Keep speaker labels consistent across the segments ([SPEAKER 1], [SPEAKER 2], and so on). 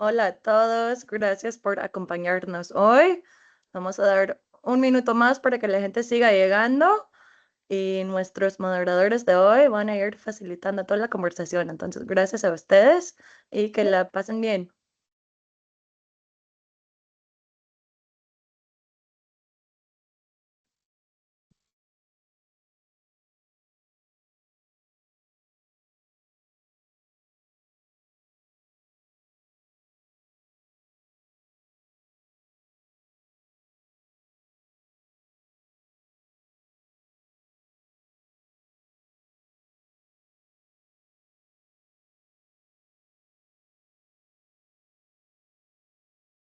[SPEAKER 1] Hola a todos, gracias por acompañarnos hoy. Vamos a dar un minuto más para que la gente siga llegando y nuestros moderadores de hoy van a ir facilitando toda la conversación. Entonces, gracias a ustedes y que la pasen bien.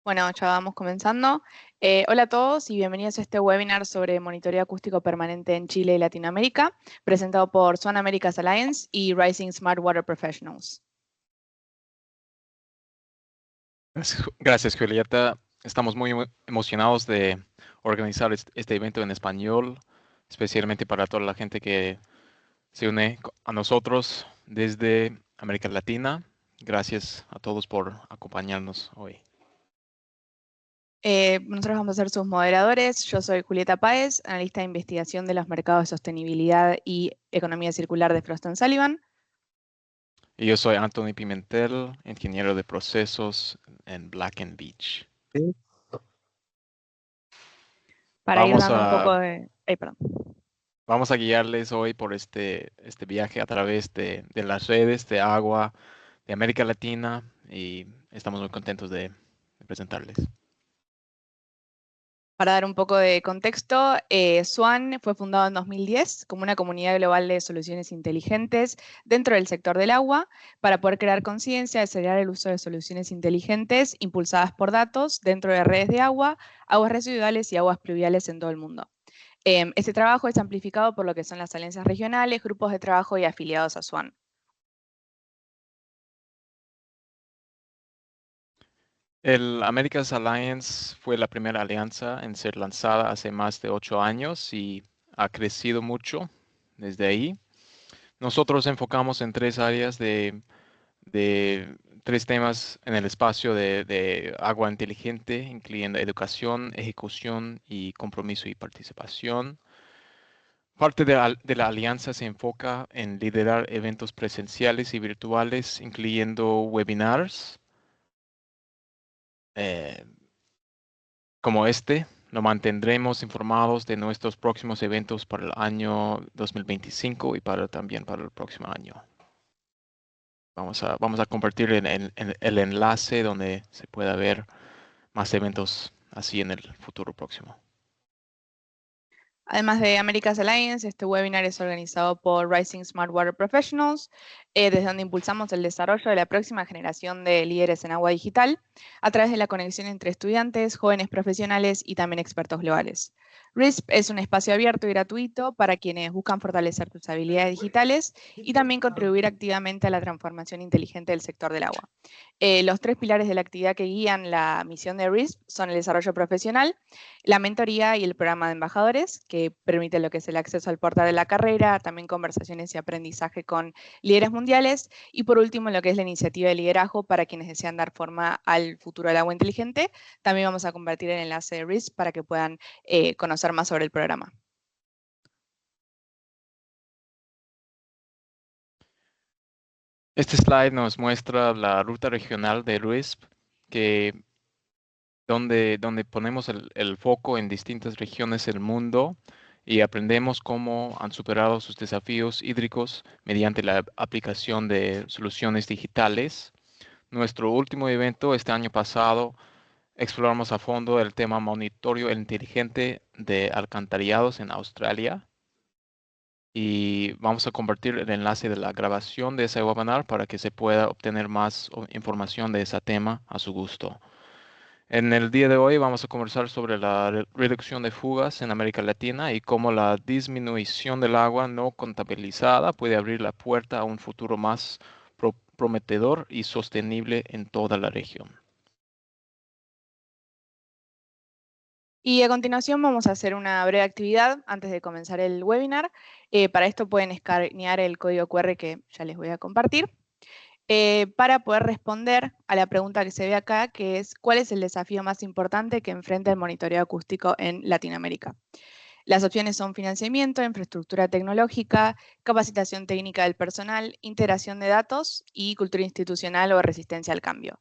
[SPEAKER 2] Bueno, ya vamos comenzando. Hola a todos y bienvenidos a este webinar sobre monitoreo acústico permanente en Chile y Latinoamérica, presentado por Swan Americas Alliance y Rising Smart Water Professionals.
[SPEAKER 3] Gracias, Julieta. Estamos muy emocionados de organizar este evento en español, especialmente para toda la gente que se une a nosotros desde América Latina. Gracias a todos por acompañarnos hoy.
[SPEAKER 2] Nosotros vamos a ser sus moderadores. Yo soy Julieta Páez, analista de investigación de los mercados de sostenibilidad y economía circular de Frost & Sullivan.
[SPEAKER 3] Y yo soy Anthony Pimentel, ingeniero de procesos en Black & Beach.
[SPEAKER 2] Para ir
[SPEAKER 3] Vamos
[SPEAKER 2] dando un
[SPEAKER 3] a,
[SPEAKER 2] poco de... perdón.
[SPEAKER 3] vamos a guiarles hoy por este viaje a través de las redes de agua de América Latina y estamos muy contentos de presentarles.
[SPEAKER 2] Para dar un poco de contexto, Swan fue fundado en 2010 como una comunidad global de soluciones inteligentes dentro del sector del agua para poder crear conciencia, acelerar el uso de soluciones inteligentes impulsadas por datos dentro de redes de agua, aguas residuales y aguas pluviales en todo el mundo. Este trabajo es amplificado por lo que son las alianzas regionales, grupos de trabajo y afiliados a Swan.
[SPEAKER 3] El Americas Alliance fue la primera alianza en ser lanzada hace más de 8 años y ha crecido mucho desde ahí. Nosotros enfocamos en tres áreas de tres temas en el espacio de agua inteligente, incluyendo educación, ejecución y compromiso y participación. Parte de la alianza se enfoca en liderar eventos presenciales y virtuales, incluyendo webinars eh, como este. Lo mantendremos informados de nuestros próximos eventos para el año 2025 y también para el próximo año. Vamos a compartir en el enlace donde se pueda ver más eventos así en el futuro próximo.
[SPEAKER 2] Además de Americas Alliance, este webinar es organizado por Rising Smart Water Professionals, desde donde impulsamos el desarrollo de la próxima generación de líderes en agua digital a través de la conexión entre estudiantes, jóvenes profesionales y también expertos globales. RISP es un espacio abierto y gratuito para quienes buscan fortalecer sus habilidades digitales y también contribuir activamente a la transformación inteligente del sector del agua. Los tres pilares de la actividad que guían la misión de RISP son el desarrollo profesional, la mentoría y el programa de embajadores, que permite lo que es el acceso al portal de la carrera, también conversaciones y aprendizaje con líderes mundiales, y por último lo que es la iniciativa de liderazgo para quienes desean dar forma al futuro del agua inteligente. También vamos a compartir el enlace de RISP para que puedan conocer más sobre el programa.
[SPEAKER 3] Este slide nos muestra la ruta regional de RISP, donde ponemos el foco en distintas regiones del mundo y aprendemos cómo han superado sus desafíos hídricos mediante la aplicación de soluciones digitales. Nuestro último evento este año pasado exploramos a fondo el tema monitoreo inteligente de alcantarillados en Australia y vamos a compartir el enlace de la grabación de ese webinar para que se pueda obtener más información de ese tema a su gusto. En el día de hoy vamos a conversar sobre la reducción de fugas en América Latina y cómo la disminución del agua no contabilizada puede abrir la puerta a un futuro más prometedor y sostenible en toda la región.
[SPEAKER 2] Y a continuación vamos a hacer una breve actividad antes de comenzar el webinar. Para esto pueden escanear el código QR que ya les voy a compartir. para poder responder a la pregunta que se ve acá, que es ¿cuál es el desafío más importante que enfrenta el monitoreo acústico en Latinoamérica? Las opciones son financiamiento, infraestructura tecnológica, capacitación técnica del personal, integración de datos y cultura institucional o resistencia al cambio.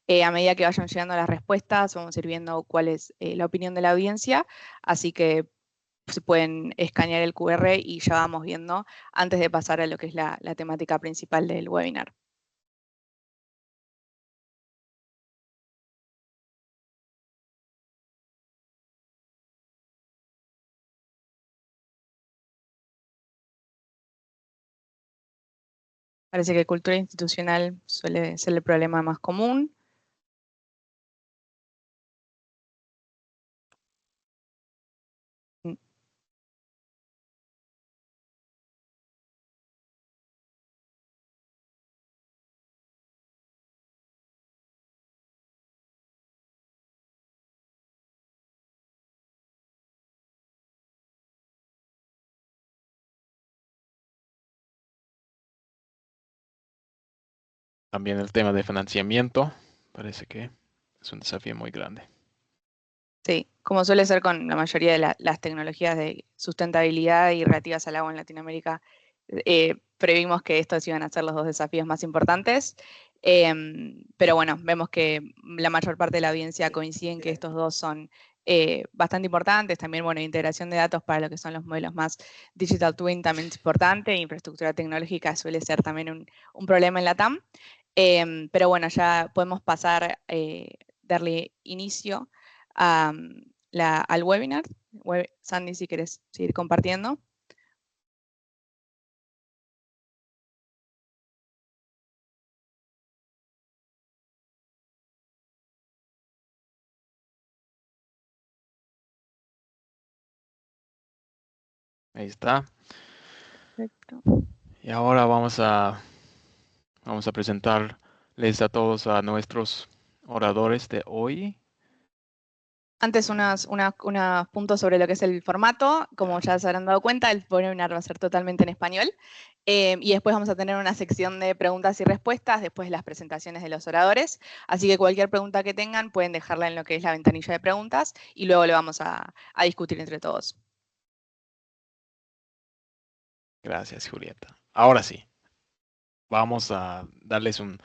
[SPEAKER 2] A medida que vayan llegando las respuestas, vamos a ir viendo cuál es la opinión de la audiencia, así que se pueden escanear el QR y ya vamos viendo antes de pasar a lo que es la temática principal del webinar. Parece que cultura institucional suele ser el problema más común.
[SPEAKER 3] También el tema de financiamiento, parece que es un desafío muy grande.
[SPEAKER 2] Sí, como suele ser con la mayoría de las tecnologías de sustentabilidad y relativas al agua en Latinoamérica, previmos que estos iban a ser los dos desafíos más importantes, pero bueno, vemos que la mayor parte de la audiencia coincide en que estos dos son bastante importantes. También, bueno, integración de datos para lo que son los modelos más digital twin también es importante, infraestructura tecnológica suele ser también un problema en la TAM, pero bueno, ya podemos pasar, darle inicio al webinar. Sandy, si quieres seguir compartiendo.
[SPEAKER 3] Ahí está.
[SPEAKER 2] Perfecto.
[SPEAKER 3] Y ahora vamos a presentarles a todos a nuestros oradores de hoy.
[SPEAKER 2] Antes unos puntos sobre lo que es el formato. Como ya se habrán dado cuenta, el webinar va a ser totalmente en español. Y después vamos a tener una sección de preguntas y respuestas después de las presentaciones de los oradores. Así que cualquier pregunta que tengan pueden dejarla en lo que es la ventanilla de preguntas y luego lo vamos a discutir entre todos.
[SPEAKER 3] Gracias, Julieta. Ahora sí, vamos a darles un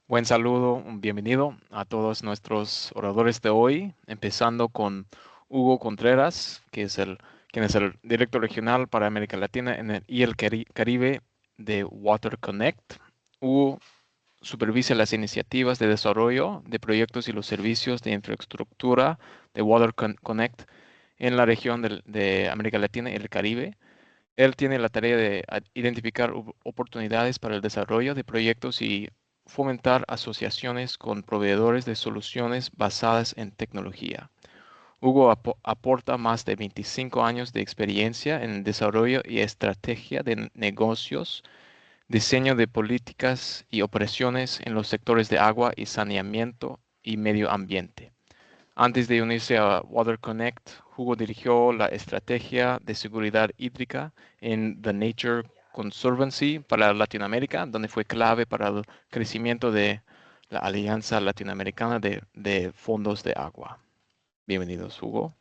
[SPEAKER 3] buen saludo, un bienvenido a todos nuestros oradores de hoy, empezando con Hugo Contreras, quien es el director regional para América Latina y el Caribe de Water Connect. Hugo supervisa las iniciativas de desarrollo de proyectos y los servicios de infraestructura de Water Connect en la región de América Latina y el Caribe. Él tiene la tarea de identificar oportunidades para el desarrollo de proyectos y fomentar asociaciones con proveedores de soluciones basadas en tecnología. Hugo aporta más de 25 años de experiencia en el desarrollo y estrategia de negocios, diseño de políticas y operaciones en los sectores de agua y saneamiento y medio ambiente. Antes de unirse a Water Connect, Hugo dirigió la estrategia de seguridad hídrica en The Nature Conservancy para Latinoamérica, donde fue clave para el crecimiento de la Alianza Latinoamericana de Fondos de Agua. Bienvenidos, Hugo.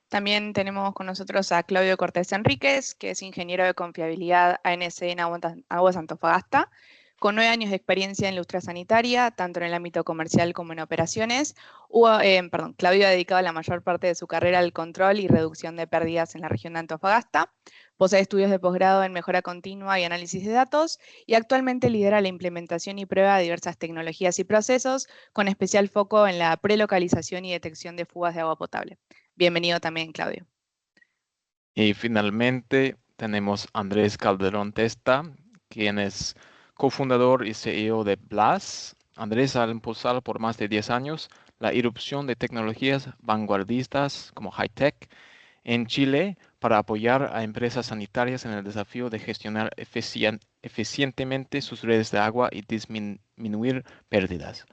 [SPEAKER 2] También tenemos con nosotros a Claudio Cortés Enríquez, que es ingeniero de confiabilidad ANS en Aguas Antofagasta, con 9 años de experiencia en industria sanitaria, tanto en el ámbito comercial como en operaciones. Claudio ha dedicado la mayor parte de su carrera al control y reducción de pérdidas en la región de Antofagasta. Posee estudios de posgrado en mejora continua y análisis de datos y actualmente lidera la implementación y prueba de diversas tecnologías y procesos, con especial foco en la prelocalización y detección de fugas de agua potable. Bienvenido también, Claudio.
[SPEAKER 3] Y finalmente tenemos a Andrés Calderón Testa, quien es cofundador y CEO de Blas. Andrés ha impulsado por más de 10 años la irrupción de tecnologías vanguardistas como high-tech en Chile para apoyar a empresas sanitarias en el desafío de gestionar eficientemente sus redes de agua y disminuir pérdidas.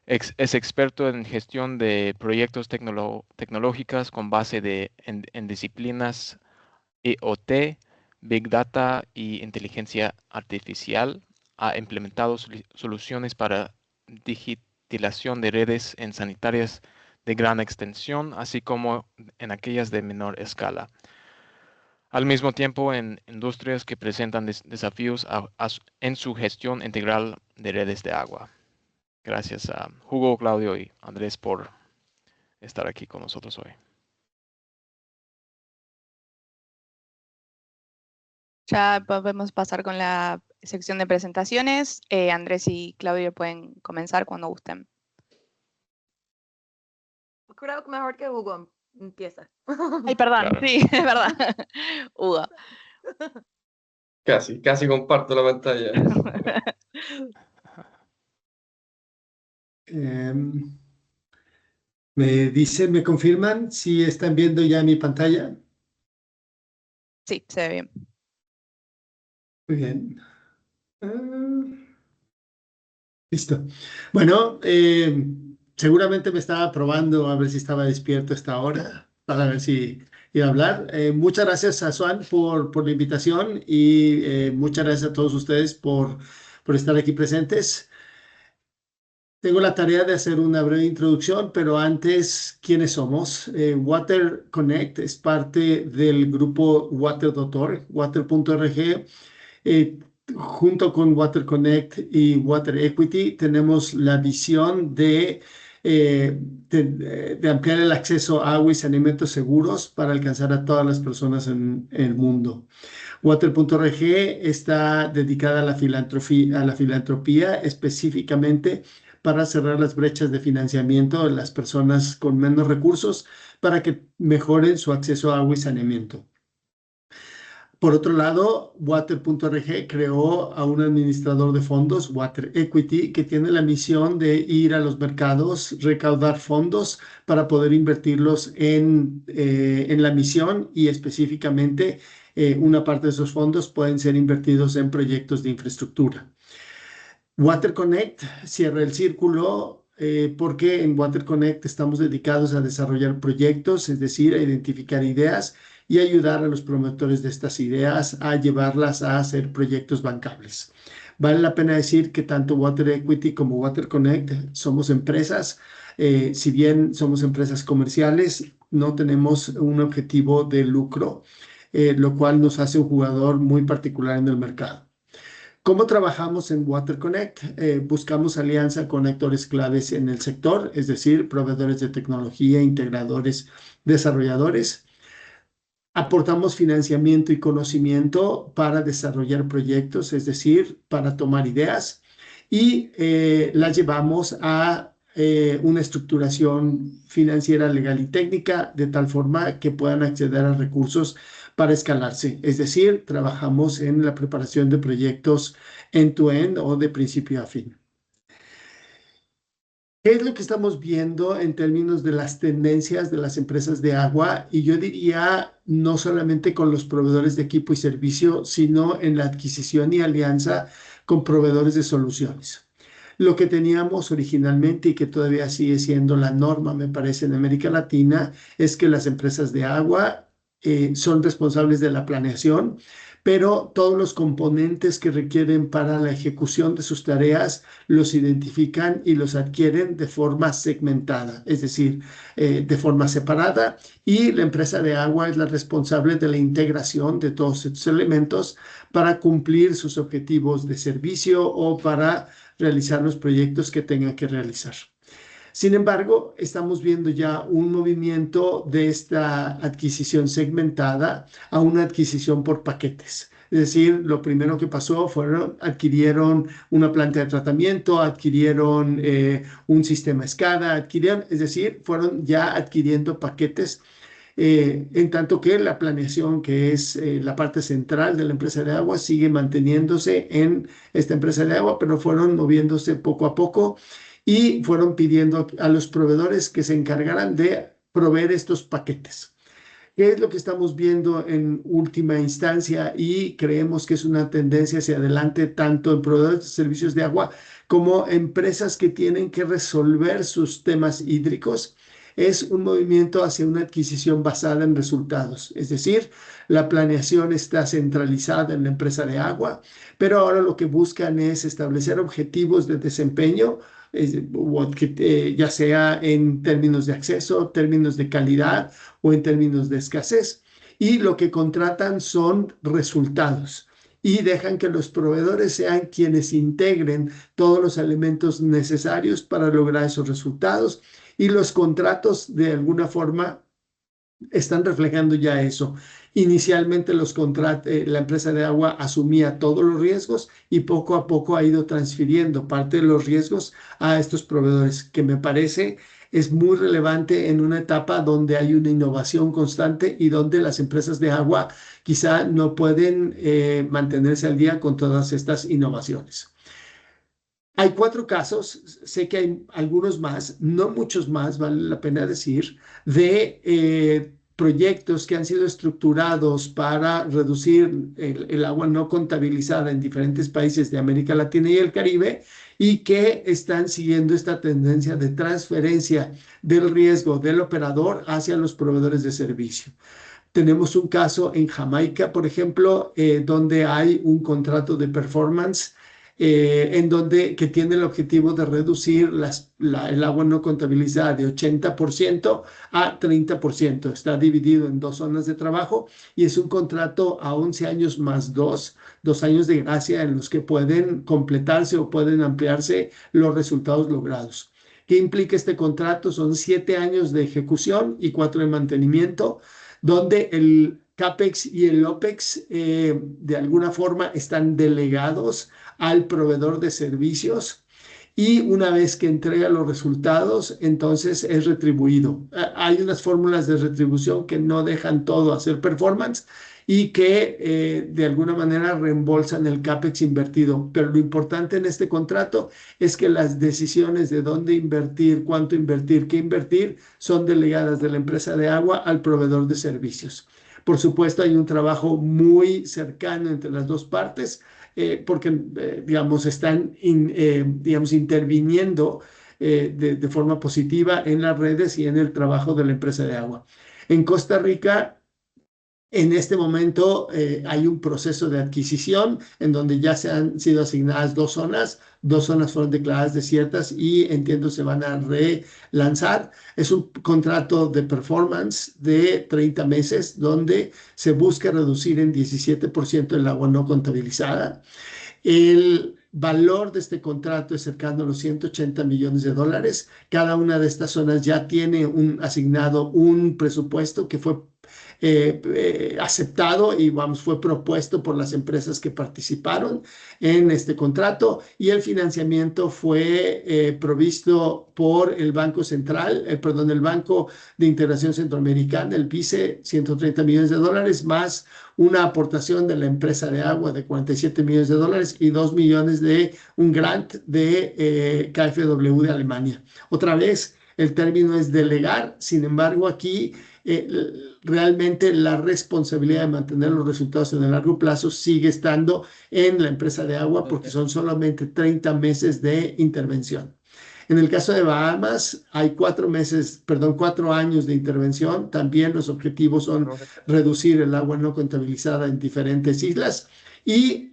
[SPEAKER 3] Es experto en gestión de proyectos tecnológicas con base en disciplinas IoT, Big Data y inteligencia artificial. ha implementado soluciones para digitalización de redes en sanitarias de gran extensión, así como en aquellas de menor escala. Al mismo tiempo, en industrias que presentan desafíos en su gestión integral de redes de agua. Gracias a Hugo, Claudio y Andrés por estar aquí con nosotros hoy.
[SPEAKER 2] Ya podemos pasar con la sección de presentaciones. Andrés y Claudio pueden comenzar cuando gusten.
[SPEAKER 1] Creo que mejor que Hugo empieza.
[SPEAKER 2] Ay, perdón,
[SPEAKER 3] Claro.
[SPEAKER 2] sí, es verdad. Hugo.
[SPEAKER 4] Casi comparto la pantalla.
[SPEAKER 5] ¿Me confirman si están viendo ya mi pantalla?
[SPEAKER 2] Sí, se ve bien.
[SPEAKER 5] Muy bien. Listo. Bueno, seguramente me estaba probando a ver si estaba despierto a esta hora para ver si iba a hablar. Muchas gracias a Swan por la invitación y muchas gracias a todos ustedes por estar aquí presentes. Tengo la tarea de hacer una breve introducción, pero antes, ¿quiénes somos? Water Connect es parte del grupo Water.org, Water.org. Junto con Water Connect y Water Equity tenemos la visión de ampliar el acceso a agua y saneamiento seguros para alcanzar a todas las personas en el mundo. Water.org está dedicada a la filantropía específicamente para cerrar las brechas de financiamiento de las personas con menos recursos para que mejoren su acceso a agua y saneamiento. Por otro lado, Water.org creó a un administrador de fondos, Water Equity, que tiene la misión de ir a los mercados, recaudar fondos para poder invertirlos en la misión y específicamente una parte de esos fondos pueden ser invertidos en proyectos de infraestructura. Water Connect cierra el círculo porque en Water Connect estamos dedicados a desarrollar proyectos, es decir, a identificar ideas y ayudar a los promotores de estas ideas a llevarlas a hacer proyectos bancables. Vale la pena decir que tanto Water Equity como Water Connect somos empresas. Si bien somos empresas comerciales, no tenemos un objetivo de lucro, lo cual nos hace un jugador muy particular en el mercado. ¿Cómo trabajamos en Water Connect? Buscamos alianza con actores claves en el sector, es decir, proveedores de tecnología, integradores, desarrolladores. Aportamos financiamiento y conocimiento para desarrollar proyectos, es decir, para tomar ideas y las llevamos a una estructuración financiera, legal y técnica de tal forma que puedan acceder a recursos para escalarse. Es decir, trabajamos en la preparación de proyectos end-to-end o de principio a fin. ¿Qué es lo que estamos viendo en términos de las tendencias de las empresas de agua? Y yo diría no solamente con los proveedores de equipo y servicio, sino en la adquisición y alianza con proveedores de soluciones. Lo que teníamos originalmente y que todavía sigue siendo la norma, me parece, en América Latina, es que las empresas de agua son responsables de la planeación, pero todos los componentes que requieren para la ejecución de sus tareas los identifican y los adquieren de forma segmentada, es decir, de forma separada, y la empresa de agua es la responsable de la integración de todos estos elementos para cumplir sus objetivos de servicio o para realizar los proyectos que tengan que realizar. Sin embargo, estamos viendo ya un movimiento de esta adquisición segmentada a una adquisición por paquetes. Es decir, lo primero que pasó adquirieron una planta de tratamiento, adquirieron un sistema SCADA, es decir, fueron ya adquiriendo paquetes, en tanto que la planeación, que es la parte central de la empresa de agua, sigue manteniéndose en esta empresa de agua, pero fueron moviéndose poco a poco y fueron pidiendo a los proveedores que se encargaran de proveer estos paquetes. ¿Qué es lo que estamos viendo en última instancia? Y creemos que es una tendencia hacia adelante tanto en proveedores de servicios de agua como empresas que tienen que resolver sus temas hídricos. es un movimiento hacia una adquisición basada en resultados. Es decir, la planeación está centralizada en la empresa de agua, pero ahora lo que buscan es establecer objetivos de desempeño, ya sea en términos de acceso, términos de calidad o en términos de escasez. Y lo que contratan son resultados y dejan que los proveedores sean quienes integren todos los elementos necesarios para lograr esos resultados, y los contratos de alguna forma están reflejando ya eso. Inicialmente la empresa de agua asumía todos los riesgos y poco a poco ha ido transfiriendo parte de los riesgos a estos proveedores, que me parece es muy relevante en una etapa donde hay una innovación constante y donde las empresas de agua quizá no pueden mantenerse al día con todas estas innovaciones. Hay 4 casos, sé que hay algunos más, no muchos más, vale la pena decir, de proyectos que han sido estructurados para reducir el agua no contabilizada en diferentes países de América Latina y el Caribe, y que están siguiendo esta tendencia de transferencia del riesgo del operador hacia los proveedores de servicio. Tenemos un caso en Jamaica, por ejemplo, donde hay un contrato de performance que tiene el objetivo de reducir el agua no contabilizada de 80% a 30%. Está dividido en 2 zonas de trabajo y es un contrato a 11 años más 2 años de gracia en los que pueden completarse o pueden ampliarse los resultados logrados. ¿Qué implica este contrato? Son 7 años de ejecución y 4 de mantenimiento, donde el CAPEX y el OPEX de alguna forma están delegados al proveedor de servicios, y una vez que entrega los resultados, entonces es retribuido. Hay unas fórmulas de retribución que no dejan todo hacer performance y que de alguna manera reembolsan el CAPEX invertido. Pero lo importante en este contrato es que las decisiones de dónde invertir, cuánto invertir, qué invertir, son delegadas de la empresa de agua al proveedor de servicios. Por supuesto, hay un trabajo muy cercano entre las 2 partes, porque, digamos, están interviniendo de forma positiva en las redes y en el trabajo de la empresa de agua. En Costa Rica, en este momento hay un proceso de adquisición en donde ya se han sido asignadas 2 zonas. 2 zonas fueron declaradas desiertas y entiendo se van a relanzar. Es un contrato de performance de 30 meses donde se busca reducir en 17% el agua no contabilizada. El valor de este contrato es cercano a los $180 millones. Cada una de estas zonas ya tiene asignado un presupuesto que fue aceptado y fue propuesto por las empresas que participaron en este contrato, y el financiamiento fue provisto por el Banco Central, el Banco de Integración Centroamericana, el BICE, $130 millones, más una aportación de la empresa de agua de $47 millones y $2 millones de un grant de KfW de Alemania. Otra vez, el término es delegar, sin embargo, aquí realmente la responsabilidad de mantener los resultados en el largo plazo sigue estando en la empresa de agua, porque son solamente 30 meses de intervención. En el caso de Bahamas hay 4 años de intervención. También los objetivos son reducir el agua no contabilizada en diferentes islas, y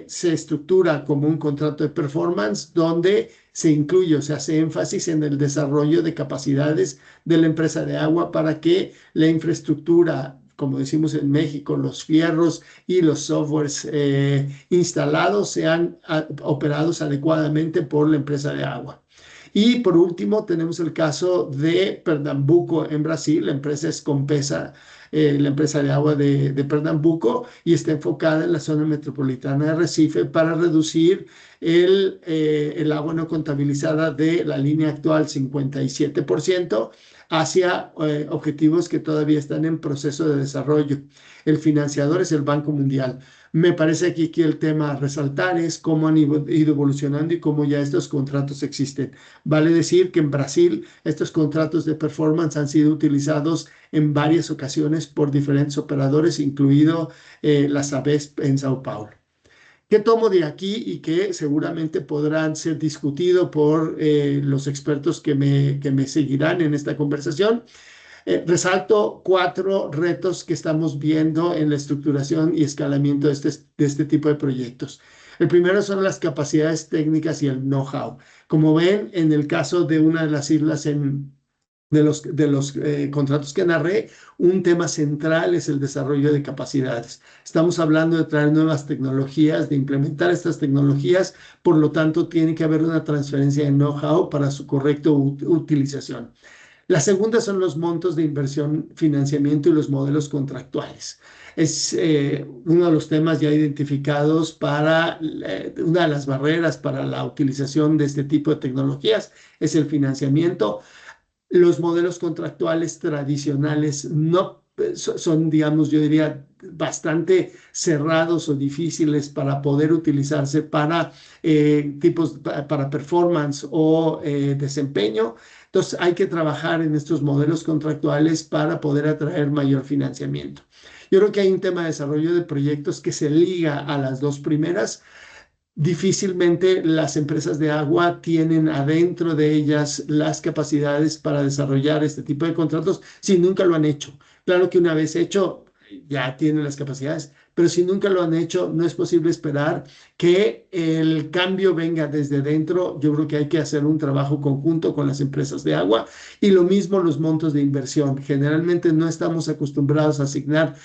[SPEAKER 5] se estructura como un contrato de performance donde se incluye o se hace énfasis en el desarrollo de capacidades de la empresa de agua para que la infraestructura, como decimos en México, los fierros y los softwares instalados sean operados adecuadamente por la empresa de agua. Y por último tenemos el caso de Pernambuco en Brasil. La empresa es Compesa, la empresa de agua de Pernambuco, y está enfocada en la zona metropolitana de Recife para reducir el agua no contabilizada de la línea actual 57% hacia objetivos que todavía están en proceso de desarrollo. El financiador es el Banco Mundial. Me parece que aquí el tema a resaltar es cómo han ido evolucionando y cómo ya estos contratos existen. Vale decir que en Brasil estos contratos de performance han sido utilizados en varias ocasiones por diferentes operadores, incluido la Sabesp en Sao Paulo. ¿Qué tomo de aquí y que seguramente podrán ser discutidos por los expertos que me seguirán en esta conversación? Resalto 4 retos que estamos viendo en la estructuración y escalamiento de este tipo de proyectos. El primero son las capacidades técnicas y el know-how. Como ven, en el caso de una de las islas de los contratos que narré, un tema central es el desarrollo de capacidades. Estamos hablando de traer nuevas tecnologías, de implementar estas tecnologías, por lo tanto, tiene que haber una transferencia de know-how para su correcta utilización. La segunda son los montos de inversión, financiamiento y los modelos contractuales. Es uno de los temas ya identificados para una de las barreras para la utilización de este tipo de tecnologías, es el financiamiento. Los modelos contractuales tradicionales no son, digamos, yo diría, bastante cerrados o difíciles para poder utilizarse para para performance o desempeño. Entonces hay que trabajar en estos modelos contractuales para poder atraer mayor financiamiento. Yo creo que hay un tema de desarrollo de proyectos que se liga a las dos primeras. Difícilmente las empresas de agua tienen adentro de ellas las capacidades para desarrollar este tipo de contratos si nunca lo han hecho. Claro que una vez hecho, ya tienen las capacidades, pero si nunca lo han hecho, no es posible esperar que el cambio venga desde dentro. Yo creo que hay que hacer un trabajo conjunto con las empresas de agua y lo mismo los montos de inversión. Generalmente no estamos acostumbrados a asignar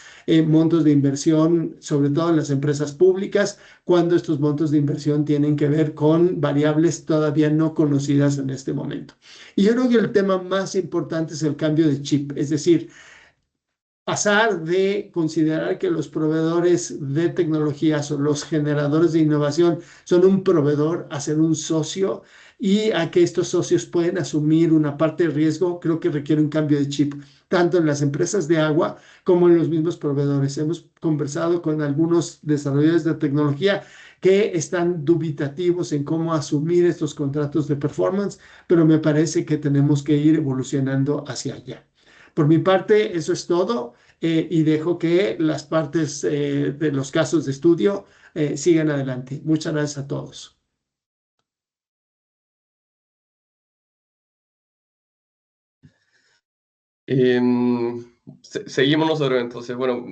[SPEAKER 5] montos de inversión, sobre todo en las empresas públicas, cuando estos montos de inversión tienen que ver con variables todavía no conocidas en este momento. Y yo creo que el tema más importante es el cambio de chip, es decir, pasar de considerar que los proveedores de tecnologías o los generadores de innovación son un proveedor a ser un socio y a que estos socios pueden asumir una parte de riesgo. Creo que requiere un cambio de chip, tanto en las empresas de agua como en los mismos proveedores. Hemos conversado con algunos desarrolladores de tecnología que están dubitativos en cómo asumir estos contratos de performance, pero me parece que tenemos que ir evolucionando hacia allá. Por mi parte, eso es todo y dejo que las partes de los casos de estudio sigan adelante. Muchas gracias a todos.
[SPEAKER 4] Seguimos nosotros, entonces, bueno,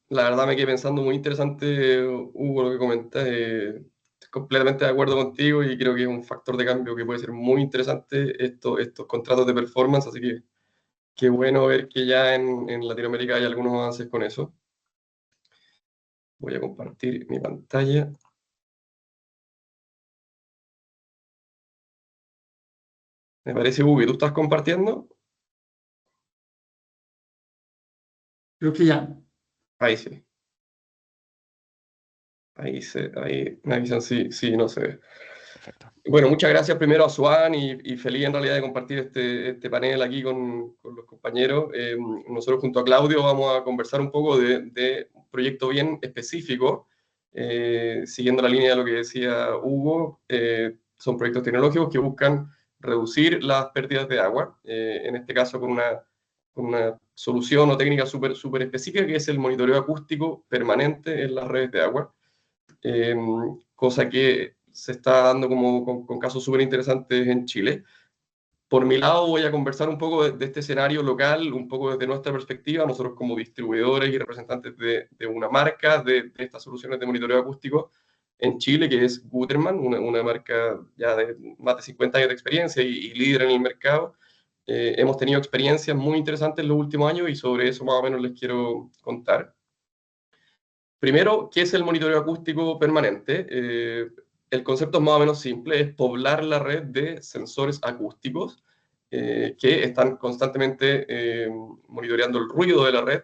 [SPEAKER 4] la verdad me quedé pensando muy interesante, Hugo, lo que comentas. Estoy completamente de acuerdo contigo y creo que es un factor de cambio que puede ser muy interesante estos contratos de performance, así que qué bueno ver que ya en Latinoamérica hay algunos avances con eso. Voy a compartir mi pantalla. Me parece, Hugo, ¿tú estás compartiendo?
[SPEAKER 5] Creo que ya.
[SPEAKER 4] Ahí sí. Ahí me avisan sí, no se ve.
[SPEAKER 3] Perfecto.
[SPEAKER 4] Bueno, muchas gracias primero a Swan y feliz en realidad de compartir este panel aquí con los compañeros. Nosotros junto a Claudio vamos a conversar un poco de un proyecto bien específico, siguiendo la línea de lo que decía Hugo. Son proyectos tecnológicos que buscan reducir las pérdidas de agua, en este caso con una solución o técnica súper específica que es el monitoreo acústico permanente en las redes de agua. Cosa que se está dando con casos súper interesantes en Chile. Por mi lado voy a conversar un poco de este escenario local, un poco desde nuestra perspectiva, nosotros como distribuidores y representantes de una marca de estas soluciones de monitoreo acústico en Chile, que es Gutermann, una marca ya de más de 50 años de experiencia y líder en el mercado. Hemos tenido experiencias muy interesantes en los últimos años y sobre eso más o menos les quiero contar. Primero, ¿qué es el monitoreo acústico permanente? El concepto es más o menos simple, es poblar la red de sensores acústicos que están constantemente monitoreando el ruido de la red,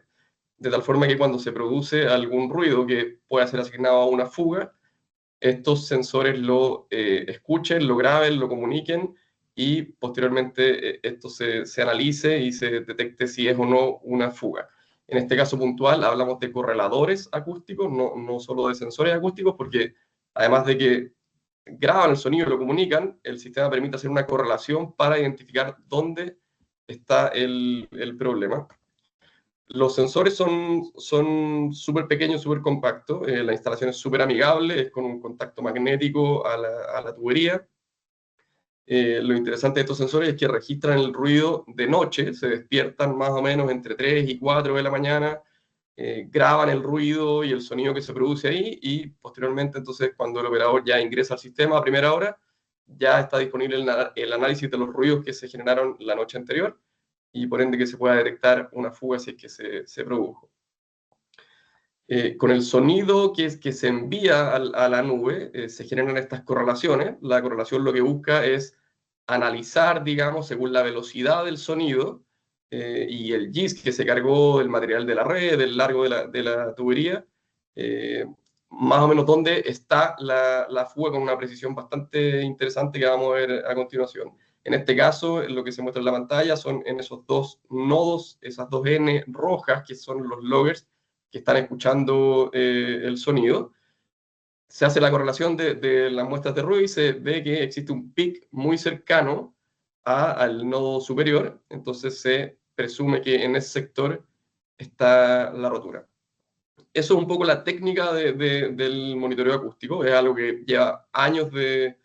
[SPEAKER 4] de tal forma que cuando se produce algún ruido que pueda ser asignado a una fuga, estos sensores lo escuchen, lo graben, lo comuniquen y posteriormente esto se analice y se detecte si es o no una fuga. En este caso puntual hablamos de correladores acústicos, no solo de sensores acústicos, porque además de que graban el sonido y lo comunican, el sistema permite hacer una correlación para identificar dónde está el problema. Los sensores son súper pequeños, súper compactos. La instalación es súper amigable, es con un contacto magnético a la tubería. Lo interesante de estos sensores es que registran el ruido de noche, se despiertan más o menos entre 3 y 4 de la mañana, graban el ruido y el sonido que se produce ahí, y posteriormente, entonces, cuando el operador ya ingresa al sistema a primera hora, ya está disponible el análisis de los ruidos que se generaron la noche anterior, y por ende que se pueda detectar una fuga si es que se produjo. Con el sonido que se envía a la nube, se generan estas correlaciones. La correlación lo que busca es analizar, digamos, según la velocidad del sonido y el GIS que se cargó, el material de la red, el largo de la tubería, más o menos dónde está la fuga, con una precisión bastante interesante que vamos a ver a continuación. En este caso, lo que se muestra en la pantalla son en esos dos nodos, esas dos N rojas, que son los loggers que están escuchando el sonido. Se hace la correlación de las muestras de ruido y se ve que existe un pic muy cercano al nodo superior, entonces se presume que en ese sector está la rotura. Eso es un poco la técnica del monitoreo acústico, es algo que lleva años de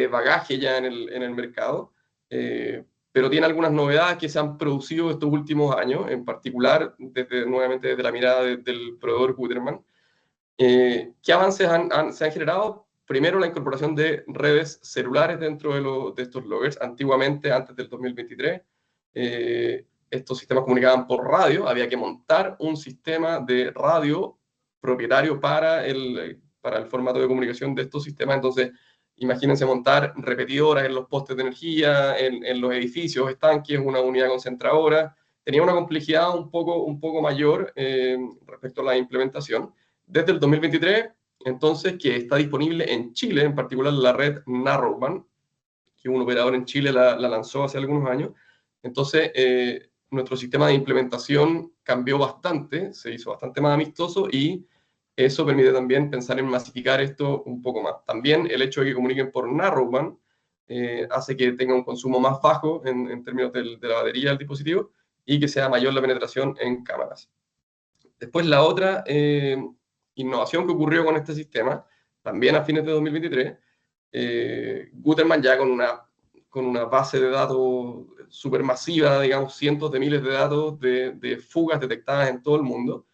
[SPEAKER 4] bagaje ya en el mercado, pero tiene algunas novedades que se han producido estos últimos años, en particular, nuevamente desde la mirada del proveedor Gutermann. ¿Qué avances se han generado? Primero, la incorporación de redes celulares dentro de estos loggers. Antiguamente, antes del 2023, estos sistemas comunicaban por radio, había que montar un sistema de radio propietario para el formato de comunicación de estos sistemas. Entonces, imagínense montar repetidoras en los postes de energía, en los edificios, estanques, una unidad concentradora. Tenía una complejidad un poco mayor respecto a la implementación. Desde el 2023, entonces, que está disponible en Chile, en particular la red Narrowband, que un operador en Chile la lanzó hace algunos años. Entonces, nuestro sistema de implementación cambió bastante, se hizo bastante más amistoso, y eso permite también pensar en masificar esto un poco más. También el hecho de que comuniquen por Narrowband hace que tenga un consumo más bajo en términos de la batería del dispositivo, y que sea mayor la penetración en cámaras. Después, la otra innovación que ocurrió con este sistema, también a fines de 2023, Gutermann, ya con una base de datos supermasiva, digamos, cientos de miles de datos de fugas detectadas en todo el mundo,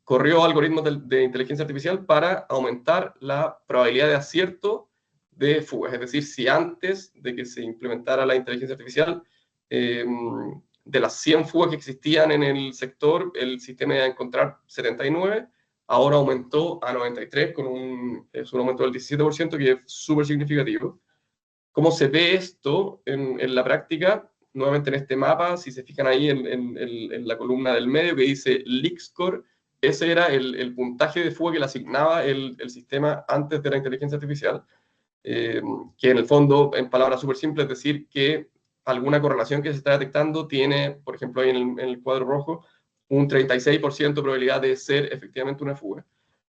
[SPEAKER 4] corrió algoritmos de inteligencia artificial para aumentar la probabilidad de acierto de fugas. Es decir, si antes de que se implementara la inteligencia artificial, de las 100 fugas que existían en el sector, el sistema iba a encontrar 79, ahora aumentó a 93, es un aumento del 17%, que es súper significativo. ¿Cómo se ve esto en la práctica? Nuevamente en este mapa, si se fijan ahí en la columna del medio que dice Leak Score, ese era el puntaje de fuga que le asignaba el sistema antes de la inteligencia artificial, que en el fondo, en palabras súper simples, es decir, que alguna correlación que se está detectando tiene, por ejemplo, ahí en el cuadro rojo, un 36% de probabilidad de ser efectivamente una fuga.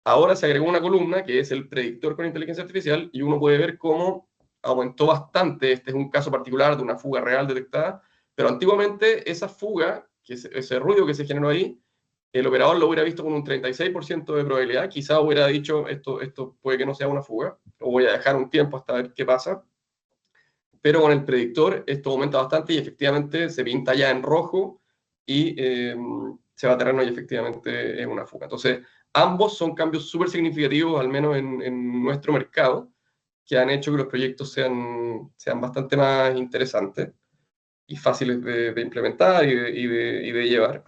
[SPEAKER 4] Ahora se agregó una columna que es el predictor con inteligencia artificial, y uno puede ver cómo aumentó bastante. Este es un caso particular de una fuga real detectada, pero antiguamente esa fuga, ese ruido que se generó ahí, el operador lo hubiera visto con un 36% de probabilidad, quizá hubiera dicho, esto puede que no sea una fuga, o voy a dejar un tiempo hasta ver qué pasa. Pero con el predictor esto aumenta bastante, y efectivamente se pinta ya en rojo, y se va a terreno y efectivamente es una fuga. Entonces, ambos son cambios súper significativos, al menos en nuestro mercado, que han hecho que los proyectos sean bastante más interesantes y fáciles de implementar y de llevar.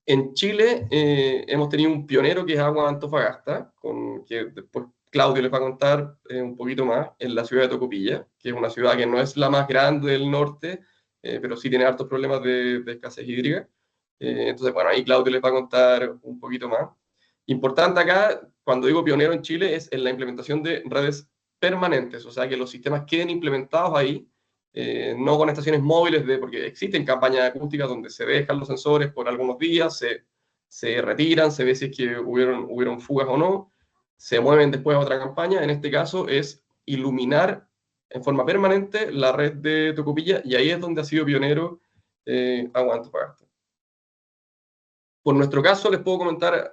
[SPEAKER 4] En Chile hemos tenido un pionero que es Agua Antofagasta, que después Claudio les va a contar un poquito más, en la ciudad de Tocopilla, que es una ciudad que no es la más grande del norte, pero sí tiene hartos problemas de escasez hídrica. Entonces, bueno, ahí Claudio les va a contar un poquito más. Importante acá, cuando digo pionero en Chile, es en la implementación de redes permanentes, o sea, que los sistemas queden implementados ahí, no con estaciones móviles, porque existen campañas acústicas donde se dejan los sensores por algunos días, se retiran, se ve si es que hubieron fugas o no, se mueven después a otra campaña. En este caso es iluminar en forma permanente la red de Tocopilla, y ahí es donde ha sido pionero Agua Antofagasta. Por nuestro caso, les puedo comentar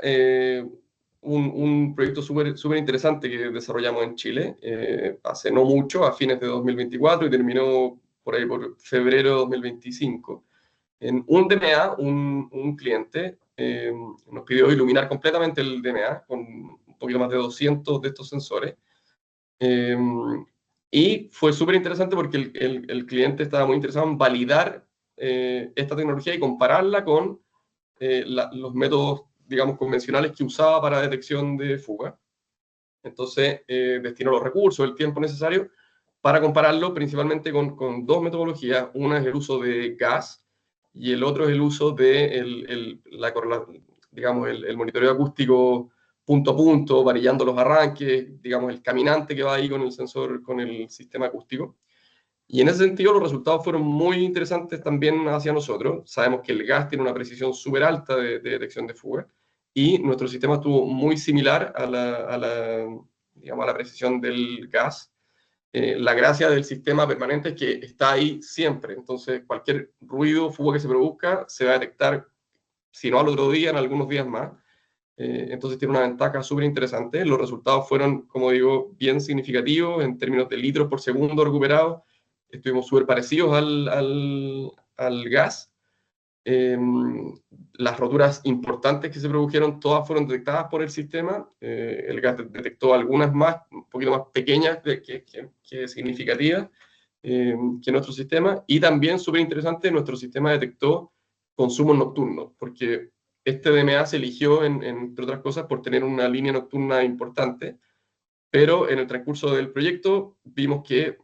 [SPEAKER 4] un proyecto súper interesante que desarrollamos en Chile hace no mucho, a fines de 2024, y terminó por ahí por febrero de 2025. En un DMA, un cliente nos pidió iluminar completamente el DMA con un poquito más de 200 de estos sensores. Y fue súper interesante porque el cliente estaba muy interesado en validar esta tecnología y compararla con los métodos, digamos, convencionales que usaba para detección de fuga. Entonces, destinó los recursos, el tiempo necesario para compararlo principalmente con dos metodologías. Una es el uso de gas y el otro es el uso de digamos, el monitoreo acústico punto a punto, varillando los arranques, digamos, el caminante que va ahí con el sensor, con el sistema acústico. Y en ese sentido los resultados fueron muy interesantes también hacia nosotros. Sabemos que el gas tiene una precisión súper alta de detección de fuga y nuestro sistema estuvo muy similar digamos, a la precisión del gas. La gracia del sistema permanente es que está ahí siempre. Entonces cualquier ruido, fuga que se produzca, se va a detectar, si no al otro día, en algunos días más. Entonces tiene una ventaja súper interesante. Los resultados fueron, como digo, bien significativos en términos de litros por segundo recuperados. Estuvimos súper parecidos al gas. Las roturas importantes que se produjeron, todas fueron detectadas por el sistema. El gas detectó algunas más, un poquito más pequeñas que significativas que nuestro sistema. Y también, súper interesante, nuestro sistema detectó consumos nocturnos, porque este DMA se eligió, entre otras cosas, por tener una línea nocturna importante, pero en el transcurso del proyecto vimos que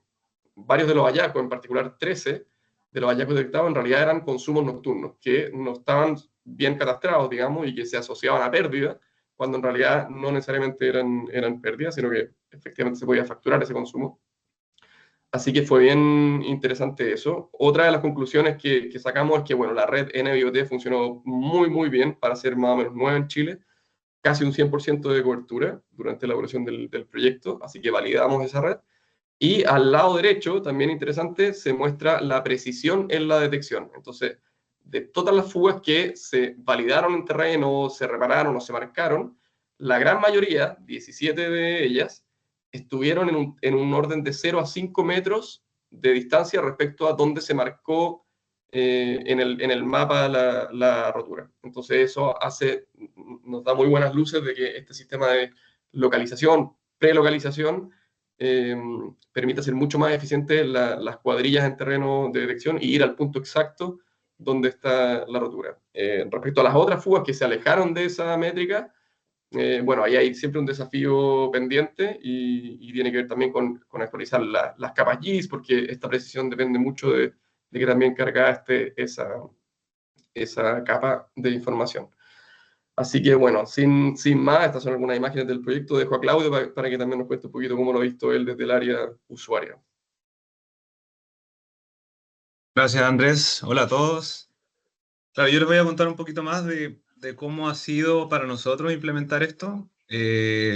[SPEAKER 4] varios de los hallazgos, en particular 13 de los hallazgos detectados, en realidad eran consumos nocturnos, que no estaban bien catastrados, digamos, y que se asociaban a pérdidas, cuando en realidad no necesariamente eran pérdidas, sino que efectivamente se podía facturar ese consumo. Así que fue bien interesante eso. Otra de las conclusiones que sacamos es que, bueno, la red NB-IoT funcionó muy bien para ser más o menos nueva en Chile, casi un 100% de cobertura durante la elaboración del proyecto, así que validamos esa red. Y al lado derecho, también interesante, se muestra la precisión en la detección. Entonces, de todas las fugas que se validaron en terreno, se repararon o se marcaron, la gran mayoría, 17 de ellas, estuvieron en un orden de 0 a 5 metros de distancia respecto a donde se marcó en el mapa la rotura. Entonces eso nos da muy buenas luces de que este sistema de localización, prelocalización, permite hacer mucho más eficientes las cuadrillas en terreno de detección y ir al punto exacto donde está la rotura. Respecto a las otras fugas que se alejaron de esa métrica, bueno, ahí hay siempre un desafío pendiente y tiene que ver también con actualizar las capas GIS, porque esta precisión depende mucho de que también carga esa capa de información. Así que bueno, sin más, estas son algunas imágenes del proyecto. Dejo a Claudio para que también nos cuente un poquito cómo lo ha visto él desde el área usuaria.
[SPEAKER 6] Gracias, Andrés. Hola a todos. Claro, yo les voy a contar un poquito más de cómo ha sido para nosotros implementar esto.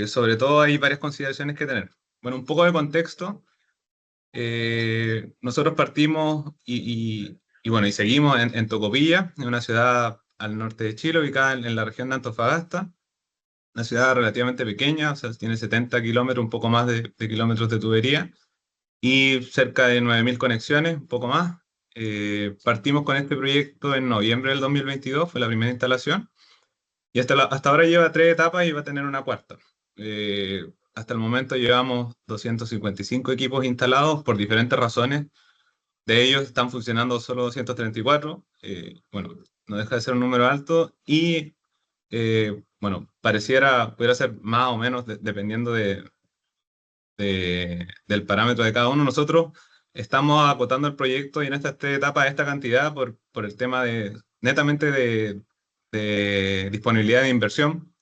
[SPEAKER 6] Sobre todo hay varias consideraciones que tener. Bueno, un poco de contexto. Nosotros partimos y seguimos en Tocopilla, en una ciudad al norte de Chile, ubicada en la región de Antofagasta. Una ciudad relativamente pequeña, o sea, tiene 70 kilómetros, un poco más de kilómetros de tubería, y cerca de 9.000 conexiones, un poco más. Partimos con este proyecto en noviembre del 2022, fue la primera instalación, y hasta ahora lleva 3 etapas y va a tener una cuarta. Hasta el momento llevamos 255 equipos instalados por diferentes razones. De ellos están funcionando solo 234. Bueno, no deja de ser un número alto y, bueno, pudiera ser más o menos dependiendo del parámetro de cada uno. Nosotros estamos acotando el proyecto y en esta etapa esta cantidad por el tema netamente de disponibilidad de inversión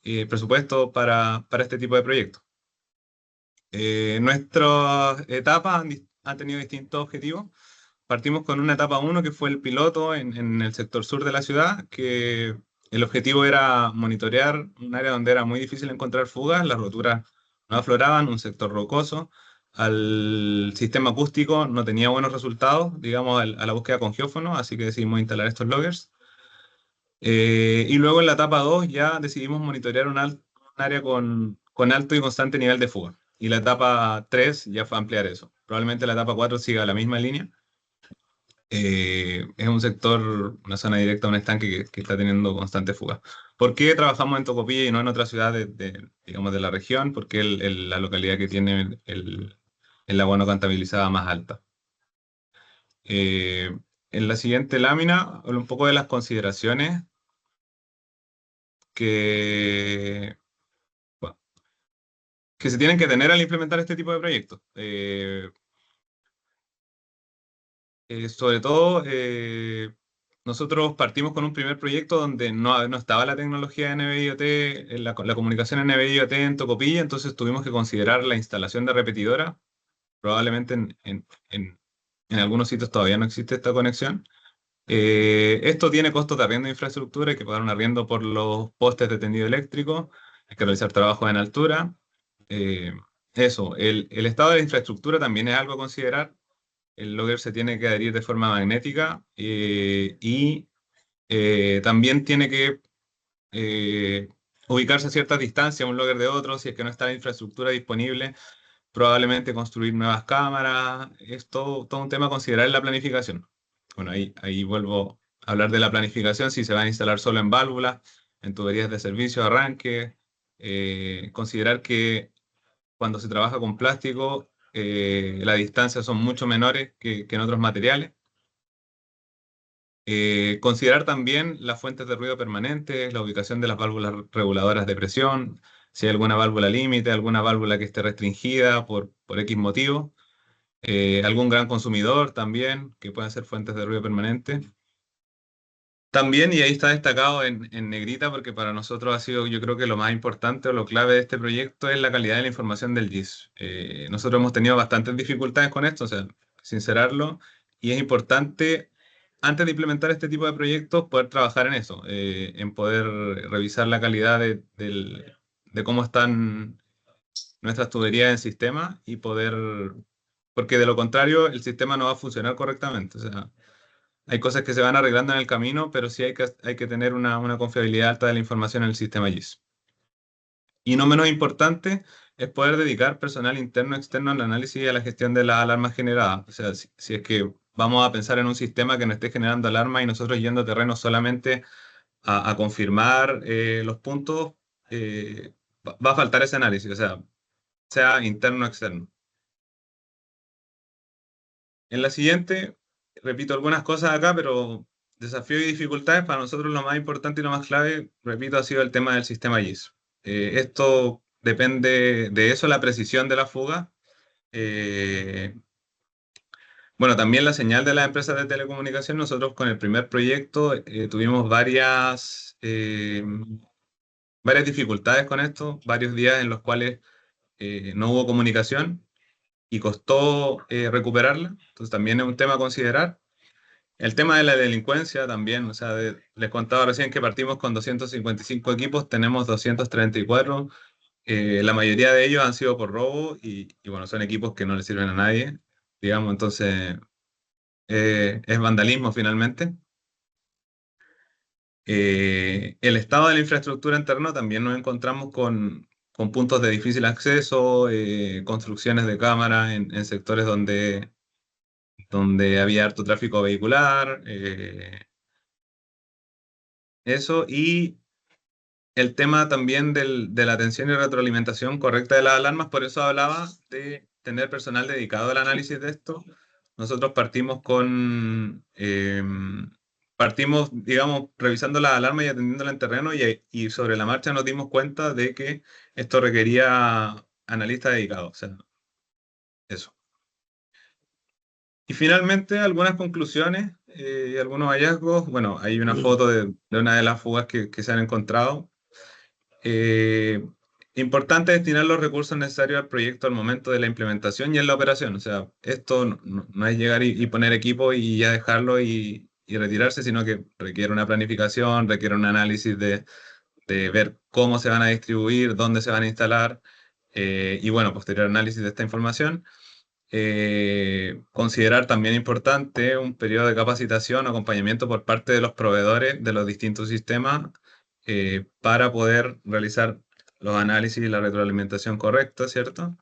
[SPEAKER 6] y presupuesto para este tipo de proyectos. Nuestras etapas han tenido distintos objetivos. Partimos con una etapa 1 que fue el piloto en el sector sur de la ciudad, que el objetivo era monitorear un área donde era muy difícil encontrar fugas, las roturas no afloraban, un sector rocoso. Al sistema acústico no tenía buenos resultados, digamos, a la búsqueda con geófono, así que decidimos instalar estos loggers. Y luego en la etapa 2 ya decidimos monitorear un área con alto y constante nivel de fuga. Y la etapa 3 ya fue ampliar eso. Probablemente la etapa 4 siga la misma línea. Es un sector, una zona directa, un estanque que está teniendo constante fuga. ¿Por qué trabajamos en Tocopilla y no en otra ciudad digamos, de la región? Porque la localidad que tiene el agua no contabilizada más alta. En la siguiente lámina hablo un poco de las consideraciones que, bueno, que se tienen que tener al implementar este tipo de proyectos. Sobre todo, nosotros partimos con un primer proyecto donde no estaba la tecnología de NB-IoT, la comunicación NB-IoT en Tocopilla, entonces tuvimos que considerar la instalación de repetidora. Probablemente en algunos sitios todavía no existe esta conexión. Esto tiene costos de arriendo de infraestructura, hay que pagar un arriendo por los postes de tendido eléctrico, hay que realizar trabajos en altura. El estado de la infraestructura también es algo a considerar. El logger se tiene que adherir de forma magnética y también tiene que ubicarse a ciertas distancias un logger de otro, si es que no está la infraestructura disponible, probablemente construir nuevas cámaras, es todo un tema a considerar en la planificación. Bueno, ahí vuelvo a hablar de la planificación, si se va a instalar solo en válvulas, en tuberías de servicio, arranque, considerar que cuando se trabaja con plástico, las distancias son mucho menores que en otros materiales. Considerar también las fuentes de ruido permanentes, la ubicación de las válvulas reguladoras de presión, si hay alguna válvula límite, alguna válvula que esté restringida por X motivo, algún gran consumidor también, que puedan ser fuentes de ruido permanente. También, y ahí está destacado en negrita, porque para nosotros ha sido, yo creo que lo más importante o lo clave de este proyecto es la calidad de la información del GIS. Nosotros hemos tenido bastantes dificultades con esto, o sea, sincerarlo, y es importante, antes de implementar este tipo de proyectos, poder trabajar en eso, en poder revisar la calidad de cómo están nuestras tuberías en sistema y poder, porque de lo contrario, el sistema no va a funcionar correctamente, o sea. Hay cosas que se van arreglando en el camino, pero sí hay que tener una confiabilidad alta de la información en el sistema GIS. Y no menos importante es poder dedicar personal interno y externo al análisis y a la gestión de las alarmas generadas. O sea, si es que vamos a pensar en un sistema que no esté generando alarmas y nosotros yendo a terreno solamente a confirmar los puntos, va a faltar ese análisis, o sea interno o externo. En la siguiente, repito algunas cosas acá, pero desafíos y dificultades, para nosotros lo más importante y lo más clave, repito, ha sido el tema del sistema GIS. Esto depende de eso, la precisión de la fuga. Bueno, también la señal de las empresas de telecomunicación. Nosotros con el primer proyecto tuvimos varias dificultades con esto, varios días en los cuales no hubo comunicación y costó recuperarla. Entonces también es un tema a considerar. El tema de la delincuencia también, o sea, les contaba recién que partimos con 255 equipos, tenemos 234, la mayoría de ellos han sido por robo y bueno, son equipos que no le sirven a nadie, digamos, entonces es vandalismo finalmente. El estado de la infraestructura en terreno también nos encontramos con puntos de difícil acceso, construcciones de cámaras en sectores donde había harto tráfico vehicular, eso, y el tema también de la atención y retroalimentación correcta de las alarmas, por eso hablaba de tener personal dedicado al análisis de esto. Nosotros partimos, digamos, revisando las alarmas y atendiéndolas en terreno y sobre la marcha nos dimos cuenta de que esto requería analistas dedicados, o sea, eso. Y finalmente, algunas conclusiones y algunos hallazgos. Bueno, hay una foto de una de las fugas que se han encontrado. Importante destinar los recursos necesarios al proyecto al momento de la implementación y en la operación. O sea, esto no es llegar y poner equipo y ya dejarlo y retirarse, sino que requiere una planificación, requiere un análisis de ver cómo se van a distribuir, dónde se van a instalar y bueno, posterior análisis de esta información. Considerar también importante un periodo de capacitación o acompañamiento por parte de los proveedores de los distintos sistemas para poder realizar los análisis y la retroalimentación correcta, ¿cierto?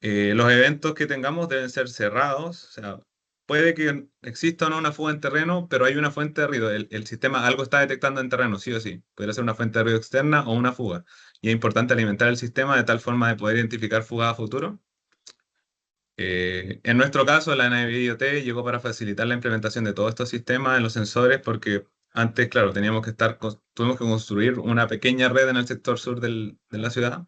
[SPEAKER 6] Los eventos que tengamos deben ser cerrados, o sea, puede que exista o no una fuga en terreno, pero hay una fuente de ruido. El sistema algo está detectando en terreno, sí o sí. Podría ser una fuente de ruido externa o una fuga. Y es importante alimentar el sistema de tal forma de poder identificar fugas a futuro. En nuestro caso, la NVIDIA IoT llegó para facilitar la implementación de todos estos sistemas en los sensores, porque antes, claro, tuvimos que construir una pequeña red en el sector sur de la ciudad.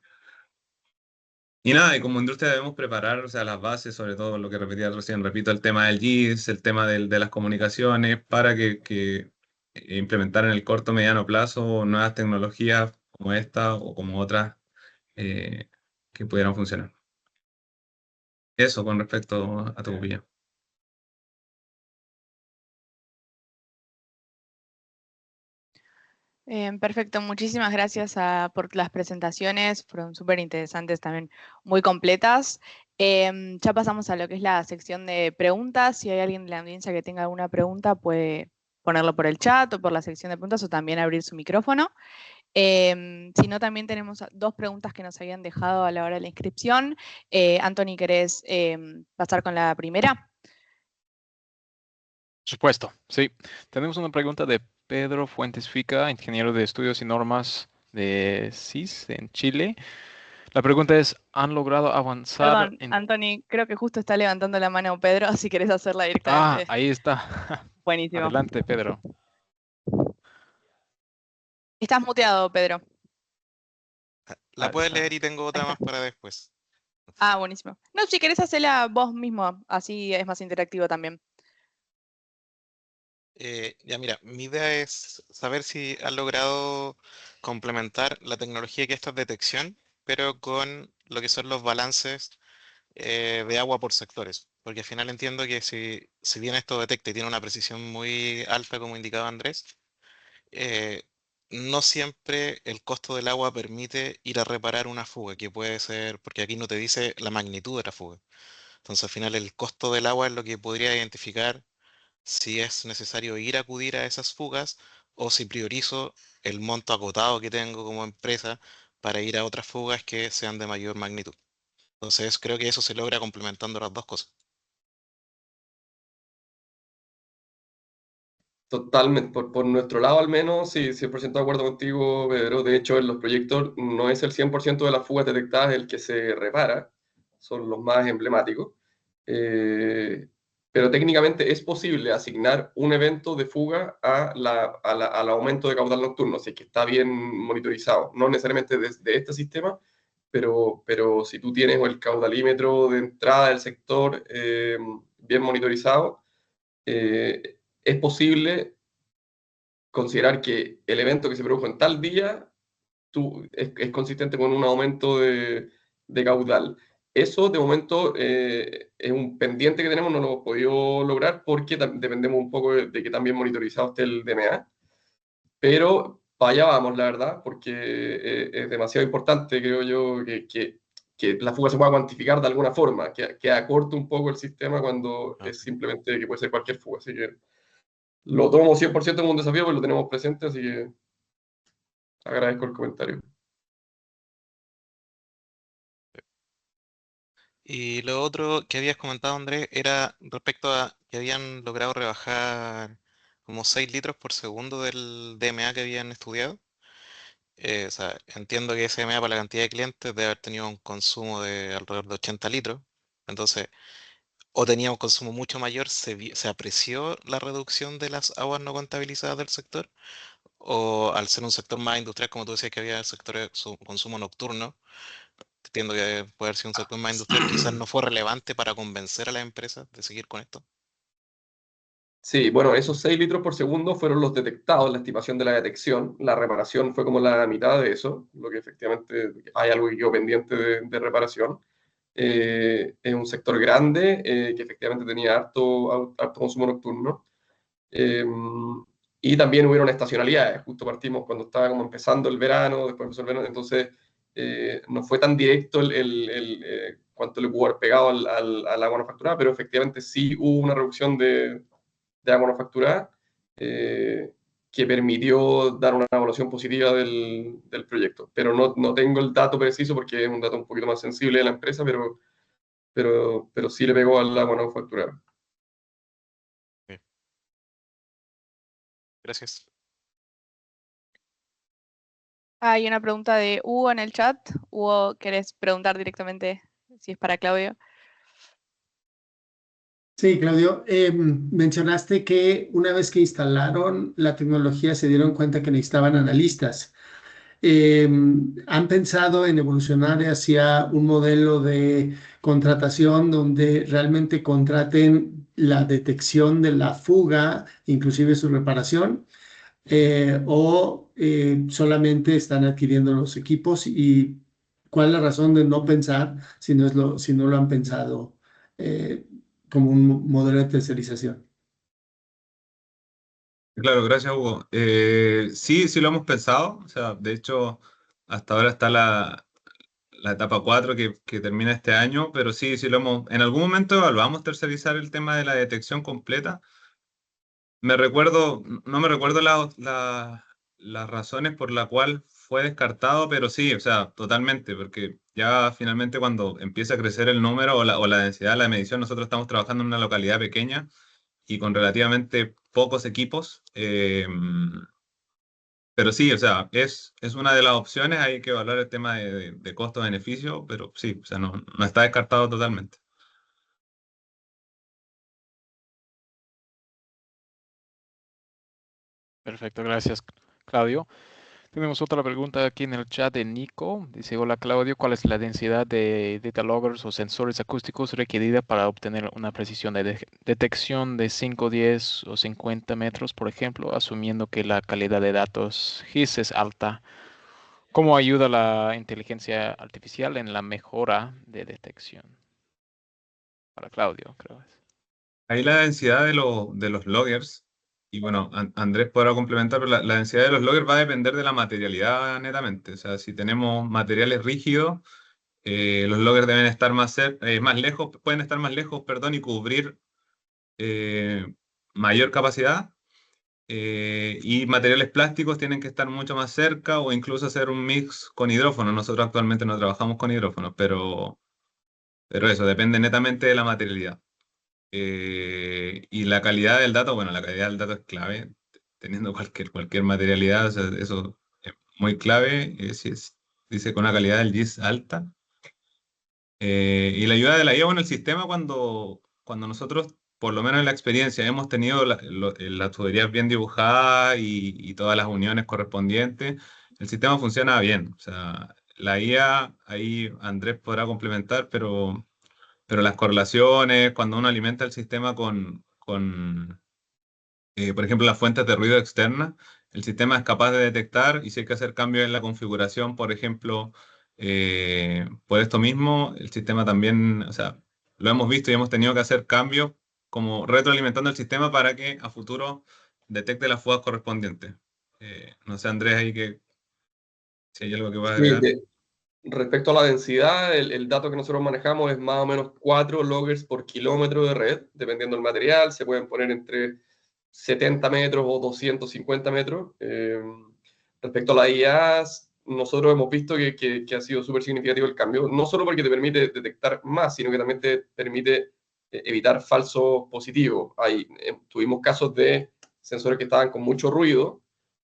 [SPEAKER 6] Y nada, y como industria debemos preparar, o sea, las bases, sobre todo lo que repetía recién, repito, el tema del GIS, el tema de las comunicaciones, para que implementar en el corto mediano plazo nuevas tecnologías como esta o como otras eh, que pudieran funcionar. Eso con respecto a tu opinión.
[SPEAKER 2] Perfecto, muchísimas gracias por las presentaciones, fueron súper interesantes, también muy completas. Ya pasamos a lo que es la sección de preguntas. Si hay alguien de la audiencia que tenga alguna pregunta, puede ponerlo por el chat o por la sección de preguntas o también abrir su micrófono. Si no, también tenemos dos preguntas que nos habían dejado a la hora de la inscripción. Anthony, ¿querés pasar con la primera?
[SPEAKER 3] Por supuesto, sí. Tenemos una pregunta de Pedro Fuentes Fica, ingeniero de estudios y normas de CIS en Chile. La pregunta es, ¿han logrado avanzar
[SPEAKER 2] Perdón,
[SPEAKER 3] en...
[SPEAKER 2] Anthony, creo que justo está levantando la mano Pedro, si querés hacerla
[SPEAKER 3] Ah,
[SPEAKER 2] directamente.
[SPEAKER 3] ahí está.
[SPEAKER 2] Buenísimo.
[SPEAKER 3] Adelante, Pedro.
[SPEAKER 2] Estás muteado, Pedro.
[SPEAKER 7] La
[SPEAKER 3] Ah,
[SPEAKER 7] puedes
[SPEAKER 3] está.
[SPEAKER 7] leer y tengo otra
[SPEAKER 2] Ahí
[SPEAKER 7] más
[SPEAKER 2] está.
[SPEAKER 7] para después.
[SPEAKER 2] Ah, buenísimo. No, si querés hacerla vos mismo, así es más interactivo también.
[SPEAKER 7] Ya mira, mi idea es saber si han logrado complementar la tecnología que esta es detección, pero con lo que son los balances de agua por sectores. Porque al final entiendo que si bien esto detecta y tiene una precisión muy alta, como indicaba Andrés, eh, no siempre el costo del agua permite ir a reparar una fuga, que puede ser, porque aquí no te dice la magnitud de la fuga. Entonces al final el costo del agua es lo que podría identificar si es necesario ir a acudir a esas fugas o si priorizo el monto agotado que tengo como empresa para ir a otras fugas que sean de mayor magnitud. Entonces creo que eso se logra complementando las dos cosas.
[SPEAKER 4] Totalmente, por nuestro lado al menos, sí, 100% de acuerdo contigo, Pedro. De hecho, en los proyectos no es el 100% de las fugas detectadas el que se repara, son los más emblemáticos. Eh, pero técnicamente es posible asignar un evento de fuga al aumento de caudal nocturno, si es que está bien monitorizado. No necesariamente desde este sistema, pero si tú tienes el caudalímetro de entrada del sector bien monitorizado, es posible considerar que el evento que se produjo en tal día es consistente con un aumento de caudal. Eso de momento es un pendiente que tenemos, no lo hemos podido lograr porque dependemos un poco de que también monitorizado esté el DMA, pero para allá vamos, la verdad, porque es demasiado importante, creo yo, que la fuga se pueda cuantificar de alguna forma, que acorte un poco el sistema cuando
[SPEAKER 7] Ah,
[SPEAKER 4] es simplemente que puede ser cualquier fuga. Así que lo tomo 100% como un desafío, pues lo tenemos presente, así que agradezco el comentario.
[SPEAKER 7] Y lo otro que habías comentado, Andrés, era respecto a que habían logrado rebajar como 6 litros por segundo del DMA que habían estudiado. O sea, entiendo que ese DMA para la cantidad de clientes debe haber tenido un consumo de alrededor de 80 litros. Entonces, o tenía un consumo mucho mayor, se apreció la reducción de las aguas no contabilizadas del sector, o al ser un sector más industrial, como tú decías que había el sector de consumo nocturno, entiendo que puede haber sido un sector más industrial, quizás no fue relevante para convencer a las empresas de seguir con esto.
[SPEAKER 4] Sí, bueno, esos 6 litros por segundo fueron los detectados, la estimación de la detección. La reparación fue como la mitad de eso, lo que efectivamente hay algo que quedó pendiente de reparación. Es un sector grande que efectivamente tenía harto consumo nocturno. Eh, y también hubieron estacionalidades, justo partimos cuando estaba como empezando el verano, después empezó el verano, entonces no fue tan directo cuánto le pudo haber pegado al agua manufacturada, pero efectivamente sí hubo una reducción de agua manufacturada que permitió dar una evaluación positiva del proyecto. Pero no tengo el dato preciso porque es un dato un poquito más sensible de la empresa, pero sí le pegó al agua manufacturada.
[SPEAKER 7] Gracias.
[SPEAKER 2] Hay una pregunta de Hugo en el chat. Hugo, ¿querés preguntar directamente si es para Claudio?
[SPEAKER 5] Sí, Claudio, mencionaste que una vez que instalaron la tecnología se dieron cuenta que necesitaban analistas. ¿Han pensado en evolucionar hacia un modelo de contratación donde realmente contraten la detección de la fuga, inclusive su reparación? ¿O solamente están adquiriendo los equipos? ¿Y cuál es la razón de no pensar si no lo han pensado como un modelo de tercerización?
[SPEAKER 6] Claro, gracias, Hugo. Sí, sí lo hemos pensado. O sea, de hecho, hasta ahora está la etapa 4 que termina este año, pero sí, sí lo hemos. En algún momento evaluamos tercerizar el tema de la detección completa. No me recuerdo las razones por la cual fue descartado, pero sí, o sea, totalmente, porque ya finalmente cuando empieza a crecer el número o la densidad de la medición, nosotros estamos trabajando en una localidad pequeña y con relativamente pocos equipos. Pero sí, o sea, es una de las opciones, hay que evaluar el tema de costo-beneficio, pero sí, o sea, no está descartado totalmente.
[SPEAKER 3] Perfecto, gracias, Claudio. Tenemos otra pregunta aquí en el chat de Nico. Dice, hola Claudio, ¿cuál es la densidad de data loggers o sensores acústicos requerida para obtener una precisión de detección de 5, 10 o 50 metros, por ejemplo, asumiendo que la calidad de datos GIS es alta? ¿Cómo ayuda la inteligencia artificial en la mejora de detección? Para Claudio, creo.
[SPEAKER 6] Ahí la densidad de los loggers, y bueno, Andrés podrá complementar, pero la densidad de los loggers va a depender de la materialidad netamente. O sea, si tenemos materiales rígidos, los loggers deben estar más lejos, pueden estar más lejos, perdón, y cubrir mayor capacidad. Y materiales plásticos tienen que estar mucho más cerca o incluso hacer un mix con hidrófono. Nosotros actualmente no trabajamos con hidrófono, pero eso depende netamente de la materialidad. Y la calidad del dato, bueno, la calidad del dato es clave, teniendo cualquier materialidad, o sea, eso es muy clave. Si dice con una calidad del GIS alta. Y la ayuda de la IA, bueno, el sistema cuando nosotros, por lo menos en la experiencia, hemos tenido las tuberías bien dibujadas y todas las uniones correspondientes, el sistema funciona bien. O sea, la IA, ahí Andrés podrá complementar, pero las correlaciones, cuando uno alimenta el sistema por ejemplo, las fuentes de ruido externas, el sistema es capaz de detectar y si hay que hacer cambios en la configuración, por ejemplo, por esto mismo, el sistema también, o sea, lo hemos visto y hemos tenido que hacer cambios como retroalimentando el sistema para que a futuro detecte las fugas correspondientes. No sé, Andrés, ahí si hay algo que pueda
[SPEAKER 4] Sí,
[SPEAKER 6] agregar.
[SPEAKER 4] respecto a la densidad, el dato que nosotros manejamos es más o menos 4 loggers por kilómetro de red, dependiendo del material, se pueden poner entre 70 metros o 250 metros. Respecto a la IA, nosotros hemos visto que ha sido súper significativo el cambio, no solo porque te permite detectar más, sino que también te permite evitar falsos positivos. Tuvimos casos de sensores que estaban con mucho ruido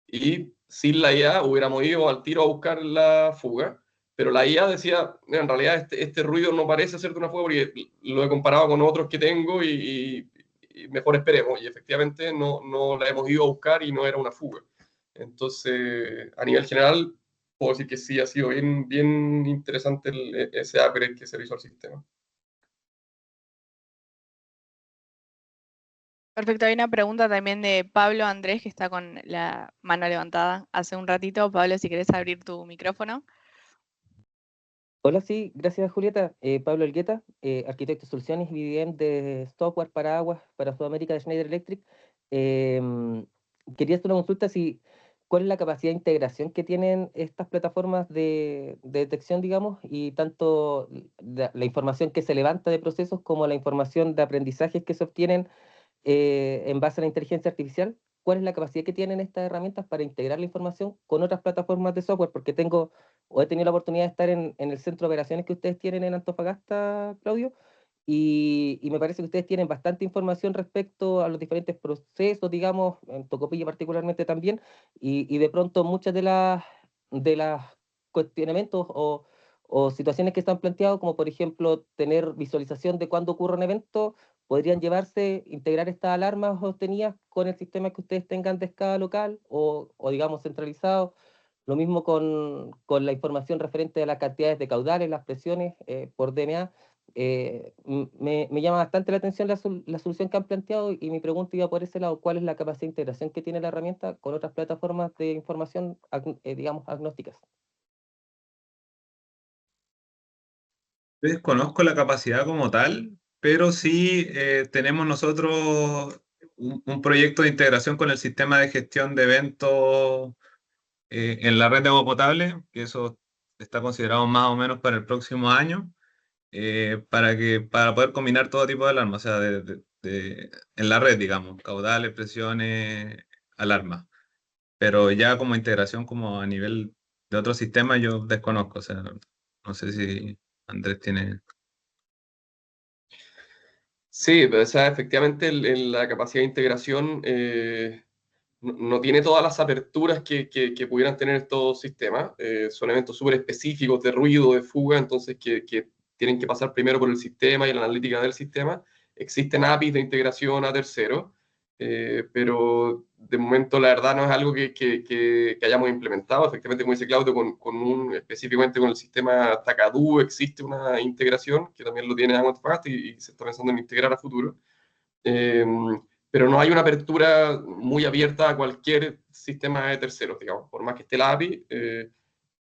[SPEAKER 4] y sin la IA hubiéramos ido al tiro a buscar la fuga, pero la IA decía, "Mira, en realidad este ruido no parece ser de una fuga porque lo he comparado con otros que tengo y mejor esperemos". Y efectivamente no la hemos ido a buscar y no era una fuga. Entonces, a nivel general, puedo decir que sí, ha sido bien interesante ese upgrade que se le hizo al sistema.
[SPEAKER 2] Perfecto, hay una pregunta también de Pablo Andrés, que está con la mano levantada hace un ratito. Pablo, si querés abrir tu micrófono.
[SPEAKER 8] Hola, sí, gracias Julieta. Pablo Elgueta, arquitecto de soluciones y BDM de software para aguas para Sudamérica de Schneider Electric. Quería hacer una consulta si cuál es la capacidad de integración que tienen estas plataformas de detección, digamos, y tanto la información que se levanta de procesos como la información de aprendizajes que se obtienen en base a la inteligencia artificial. ¿Cuál es la capacidad que tienen estas herramientas para integrar la información con otras plataformas de software? Porque he tenido la oportunidad de estar en el centro de operaciones que ustedes tienen en Antofagasta, Claudio, y me parece que ustedes tienen bastante información respecto a los diferentes procesos, digamos, en Tocopilla particularmente también, y de pronto muchas de las cuestionamientos o situaciones que están planteadas, como por ejemplo tener visualización de cuándo ocurre un evento, podrían llevarse, integrar estas alarmas obtenidas con el sistema que ustedes tengan de escala local o digamos centralizado. Lo mismo con la información referente a las cantidades de caudales, las presiones por DMA. Me llama bastante la atención la solución que han planteado y mi pregunta iba por ese lado: ¿cuál es la capacidad de integración que tiene la herramienta con otras plataformas de información, digamos, agnósticas?
[SPEAKER 6] Desconozco la capacidad como tal, pero sí tenemos nosotros un proyecto de integración con el sistema de gestión de eventos en la red de agua potable, que eso está considerado más o menos para el próximo año, para poder combinar todo tipo de alarmas, o sea, en la red, digamos, caudales, presiones, alarmas. Pero ya como integración como a nivel de otro sistema yo desconozco, o sea, no sé si Andrés tiene...
[SPEAKER 4] Sí, o sea, efectivamente la capacidad de integración no tiene todas las aperturas que pudieran tener estos sistemas. Son eventos súper específicos de ruido, de fuga, entonces que tienen que pasar primero por el sistema y la analítica del sistema. Existen APIs de integración a terceros, pero de momento la verdad no es algo que hayamos implementado. Efectivamente, como dice Claudio, específicamente con el sistema Takadu existe una integración que también lo tiene Antofagasta y se está pensando en integrar a futuro. Eh, pero no hay una apertura muy abierta a cualquier sistema de terceros, digamos, por más que esté la API,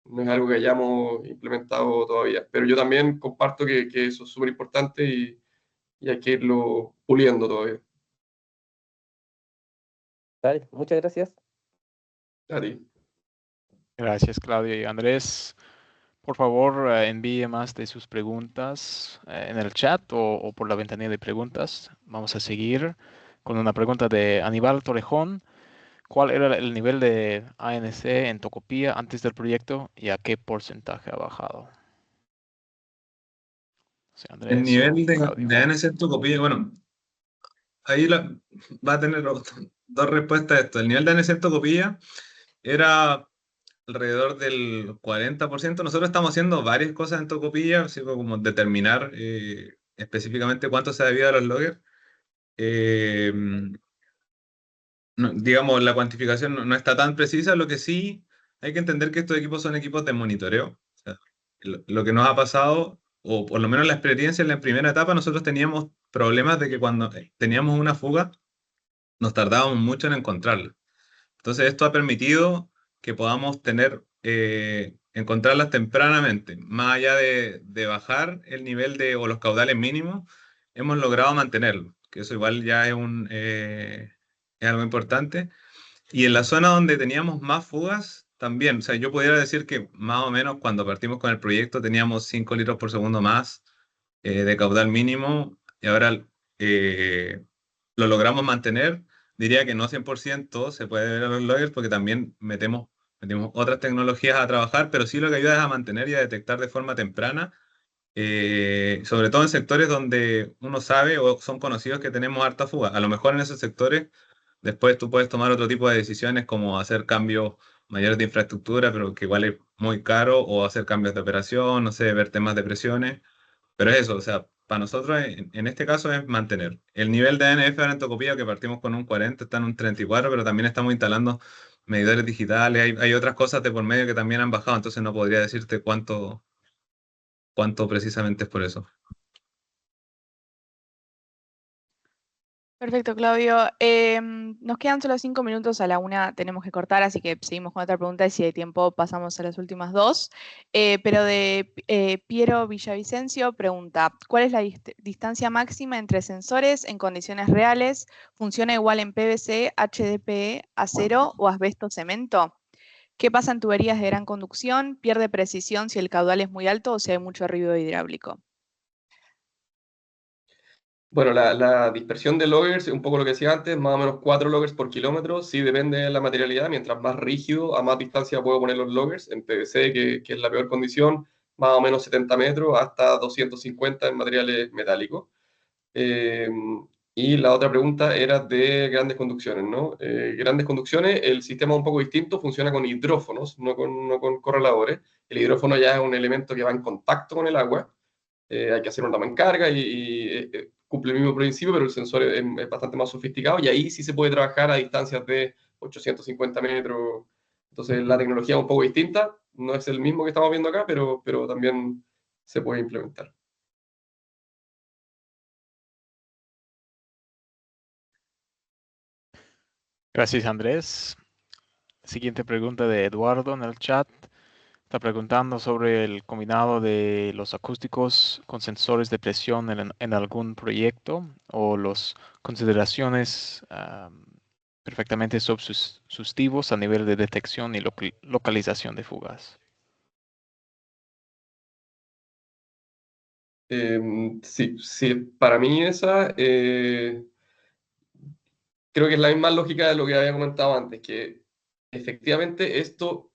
[SPEAKER 4] no es algo que hayamos implementado todavía. Pero yo también comparto que eso es súper importante y hay que irlo puliendo todavía.
[SPEAKER 8] Vale, muchas gracias.
[SPEAKER 4] A ti.
[SPEAKER 3] Gracias, Claudio y Andrés. Por favor, envíe más de sus preguntas en el chat o por la ventanilla de preguntas. Vamos a seguir con una pregunta de Aníbal Torrejón. ¿Cuál era el nivel de ANC en Tocopilla antes del proyecto y a qué porcentaje ha bajado? O sea,
[SPEAKER 6] El
[SPEAKER 3] Andrés o
[SPEAKER 6] nivel
[SPEAKER 3] Claudio.
[SPEAKER 6] de ANC en Tocopilla, bueno, ahí va a tener dos respuestas a esto. El nivel de ANC en Tocopilla era alrededor del 40%. Nosotros estamos haciendo varias cosas en Tocopilla, así como determinar específicamente cuánto se ha debido a los loggers. Eh, digamos, la cuantificación no está tan precisa, lo que sí hay que entender que estos equipos son equipos de monitoreo. O sea, lo que nos ha pasado, o por lo menos la experiencia en la primera etapa, nosotros teníamos problemas de que cuando teníamos una fuga, nos tardábamos mucho en encontrarla. Entonces esto ha permitido que podamos encontrarlas tempranamente. Más allá de bajar el nivel o los caudales mínimos, hemos logrado mantenerlo, que eso igual ya es algo importante. Y en la zona donde teníamos más fugas, también, o sea, yo pudiera decir que más o menos cuando partimos con el proyecto teníamos 5 litros por segundo más de caudal mínimo y ahora lo logramos mantener. Diría que no 100% se puede ver a los loggers porque también metemos otras tecnologías a trabajar, pero sí lo que ayuda es a mantener y a detectar de forma temprana, sobre todo en sectores donde uno sabe o son conocidos que tenemos harta fuga. A lo mejor en esos sectores después tú puedes tomar otro tipo de decisiones como hacer cambios mayores de infraestructura, pero que igual es muy caro, o hacer cambios de operación, no sé, ver temas de presiones. Pero es eso, o sea, para nosotros en este caso es mantener. El nivel de ANF ahora en Tocopilla, que partimos con un 40, está en un 34, pero también estamos instalando medidores digitales, hay otras cosas de por medio que también han bajado, entonces no podría decirte cuánto precisamente es por eso.
[SPEAKER 2] Perfecto, Claudio. Nos quedan solo 5 minutos, a la 1 tenemos que cortar, así que seguimos con otra pregunta y si hay tiempo pasamos a las últimas 2. Pero de Piero Villavicencio pregunta, ¿cuál es la distancia máxima entre sensores en condiciones reales? ¿Funciona igual en PVC, HDPE, acero o asbesto cemento? ¿Qué pasa en tuberías de gran conducción? ¿Pierde precisión si el caudal es muy alto o si hay mucho ruido hidráulico?
[SPEAKER 4] Bueno, la dispersión de loggers, un poco lo que decía antes, más o menos 4 loggers por kilómetro, sí depende de la materialidad, mientras más rígido, a más distancia puedo poner los loggers, en PVC, que es la peor condición, más o menos 70 metros, hasta 250 en materiales metálicos. Eh, y la otra pregunta era de grandes conducciones, ¿no? Grandes conducciones, el sistema es un poco distinto, funciona con hidrófonos, no con correladores. El hidrófono ya es un elemento que va en contacto con el agua, hay que hacer una toma en carga y cumple el mismo principio, pero el sensor es bastante más sofisticado y ahí sí se puede trabajar a distancias de 850 metros. Entonces la tecnología es un poco distinta, no es el mismo que estamos viendo acá, pero también se puede implementar.
[SPEAKER 3] Gracias, Andrés. Siguiente pregunta de Eduardo en el chat. Está preguntando sobre el combinado de los acústicos con sensores de presión en algún proyecto o las consideraciones perfectamente subsustivos a nivel de detección y localización de fugas.
[SPEAKER 4] Sí, para mí esa creo que es la misma lógica de lo que había comentado antes, que efectivamente esto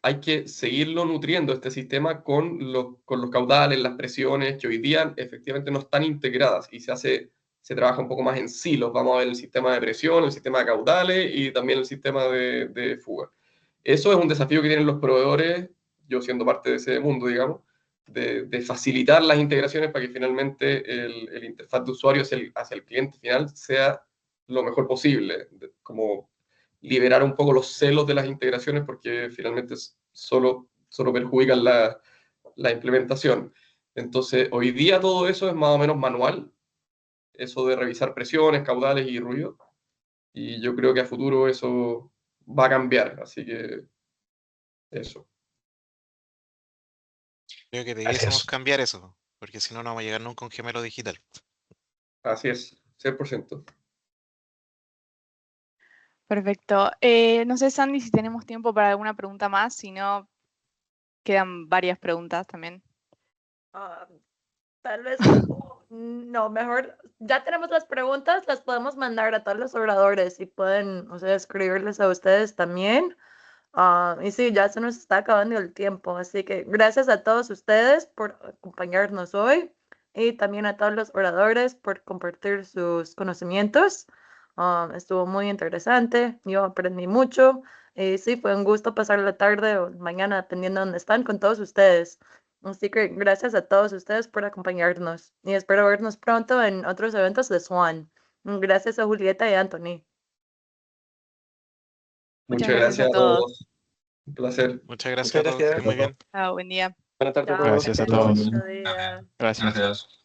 [SPEAKER 4] hay que seguirlo nutriendo, este sistema, con los caudales, las presiones, que hoy día efectivamente no están integradas y se trabaja un poco más en silos. Vamos a ver el sistema de presión, el sistema de caudales y también el sistema de fuga. Eso es un desafío que tienen los proveedores, yo siendo parte de ese mundo, digamos, de facilitar las integraciones para que finalmente el interfaz de usuario hacia el cliente final sea lo mejor posible, como liberar un poco los celos de las integraciones porque finalmente solo perjudican la implementación. Entonces, hoy día todo eso es más o menos manual, eso de revisar presiones, caudales y ruido, y yo creo que a futuro eso va a cambiar, así que eso.
[SPEAKER 7] Creo que debiésemos cambiar eso, porque si no, no vamos a llegar nunca a un gemelo digital.
[SPEAKER 4] Así es, 100%.
[SPEAKER 2] Perfecto. No sé, Sandy, si tenemos tiempo para alguna pregunta más, si no, quedan varias preguntas también.
[SPEAKER 1] Tal vez no, mejor ya tenemos las preguntas, las podemos mandar a todos los oradores y pueden, o sea, escribirles a ustedes también. Y sí, ya se nos está acabando el tiempo, así que gracias a todos ustedes por acompañarnos hoy y también a todos los oradores por compartir sus conocimientos. Estuvo muy interesante, yo aprendí mucho y sí, fue un gusto pasar la tarde o mañana, dependiendo de dónde están, con todos ustedes. Así que gracias a todos ustedes por acompañarnos y espero vernos pronto en otros eventos de SWAN. Gracias a Julieta y Anthony.
[SPEAKER 2] Muchas
[SPEAKER 4] Muchas
[SPEAKER 2] gracias
[SPEAKER 4] gracias
[SPEAKER 2] a
[SPEAKER 4] a
[SPEAKER 2] todos.
[SPEAKER 4] todos. Un placer.
[SPEAKER 7] Muchas gracias a todos, que estén muy bien.
[SPEAKER 2] Chao, buen día.
[SPEAKER 4] Buenas tardes a
[SPEAKER 1] Chao,
[SPEAKER 4] todos.
[SPEAKER 3] Gracias a
[SPEAKER 1] que tengan
[SPEAKER 3] todos.
[SPEAKER 1] bonito día.
[SPEAKER 3] Gracias.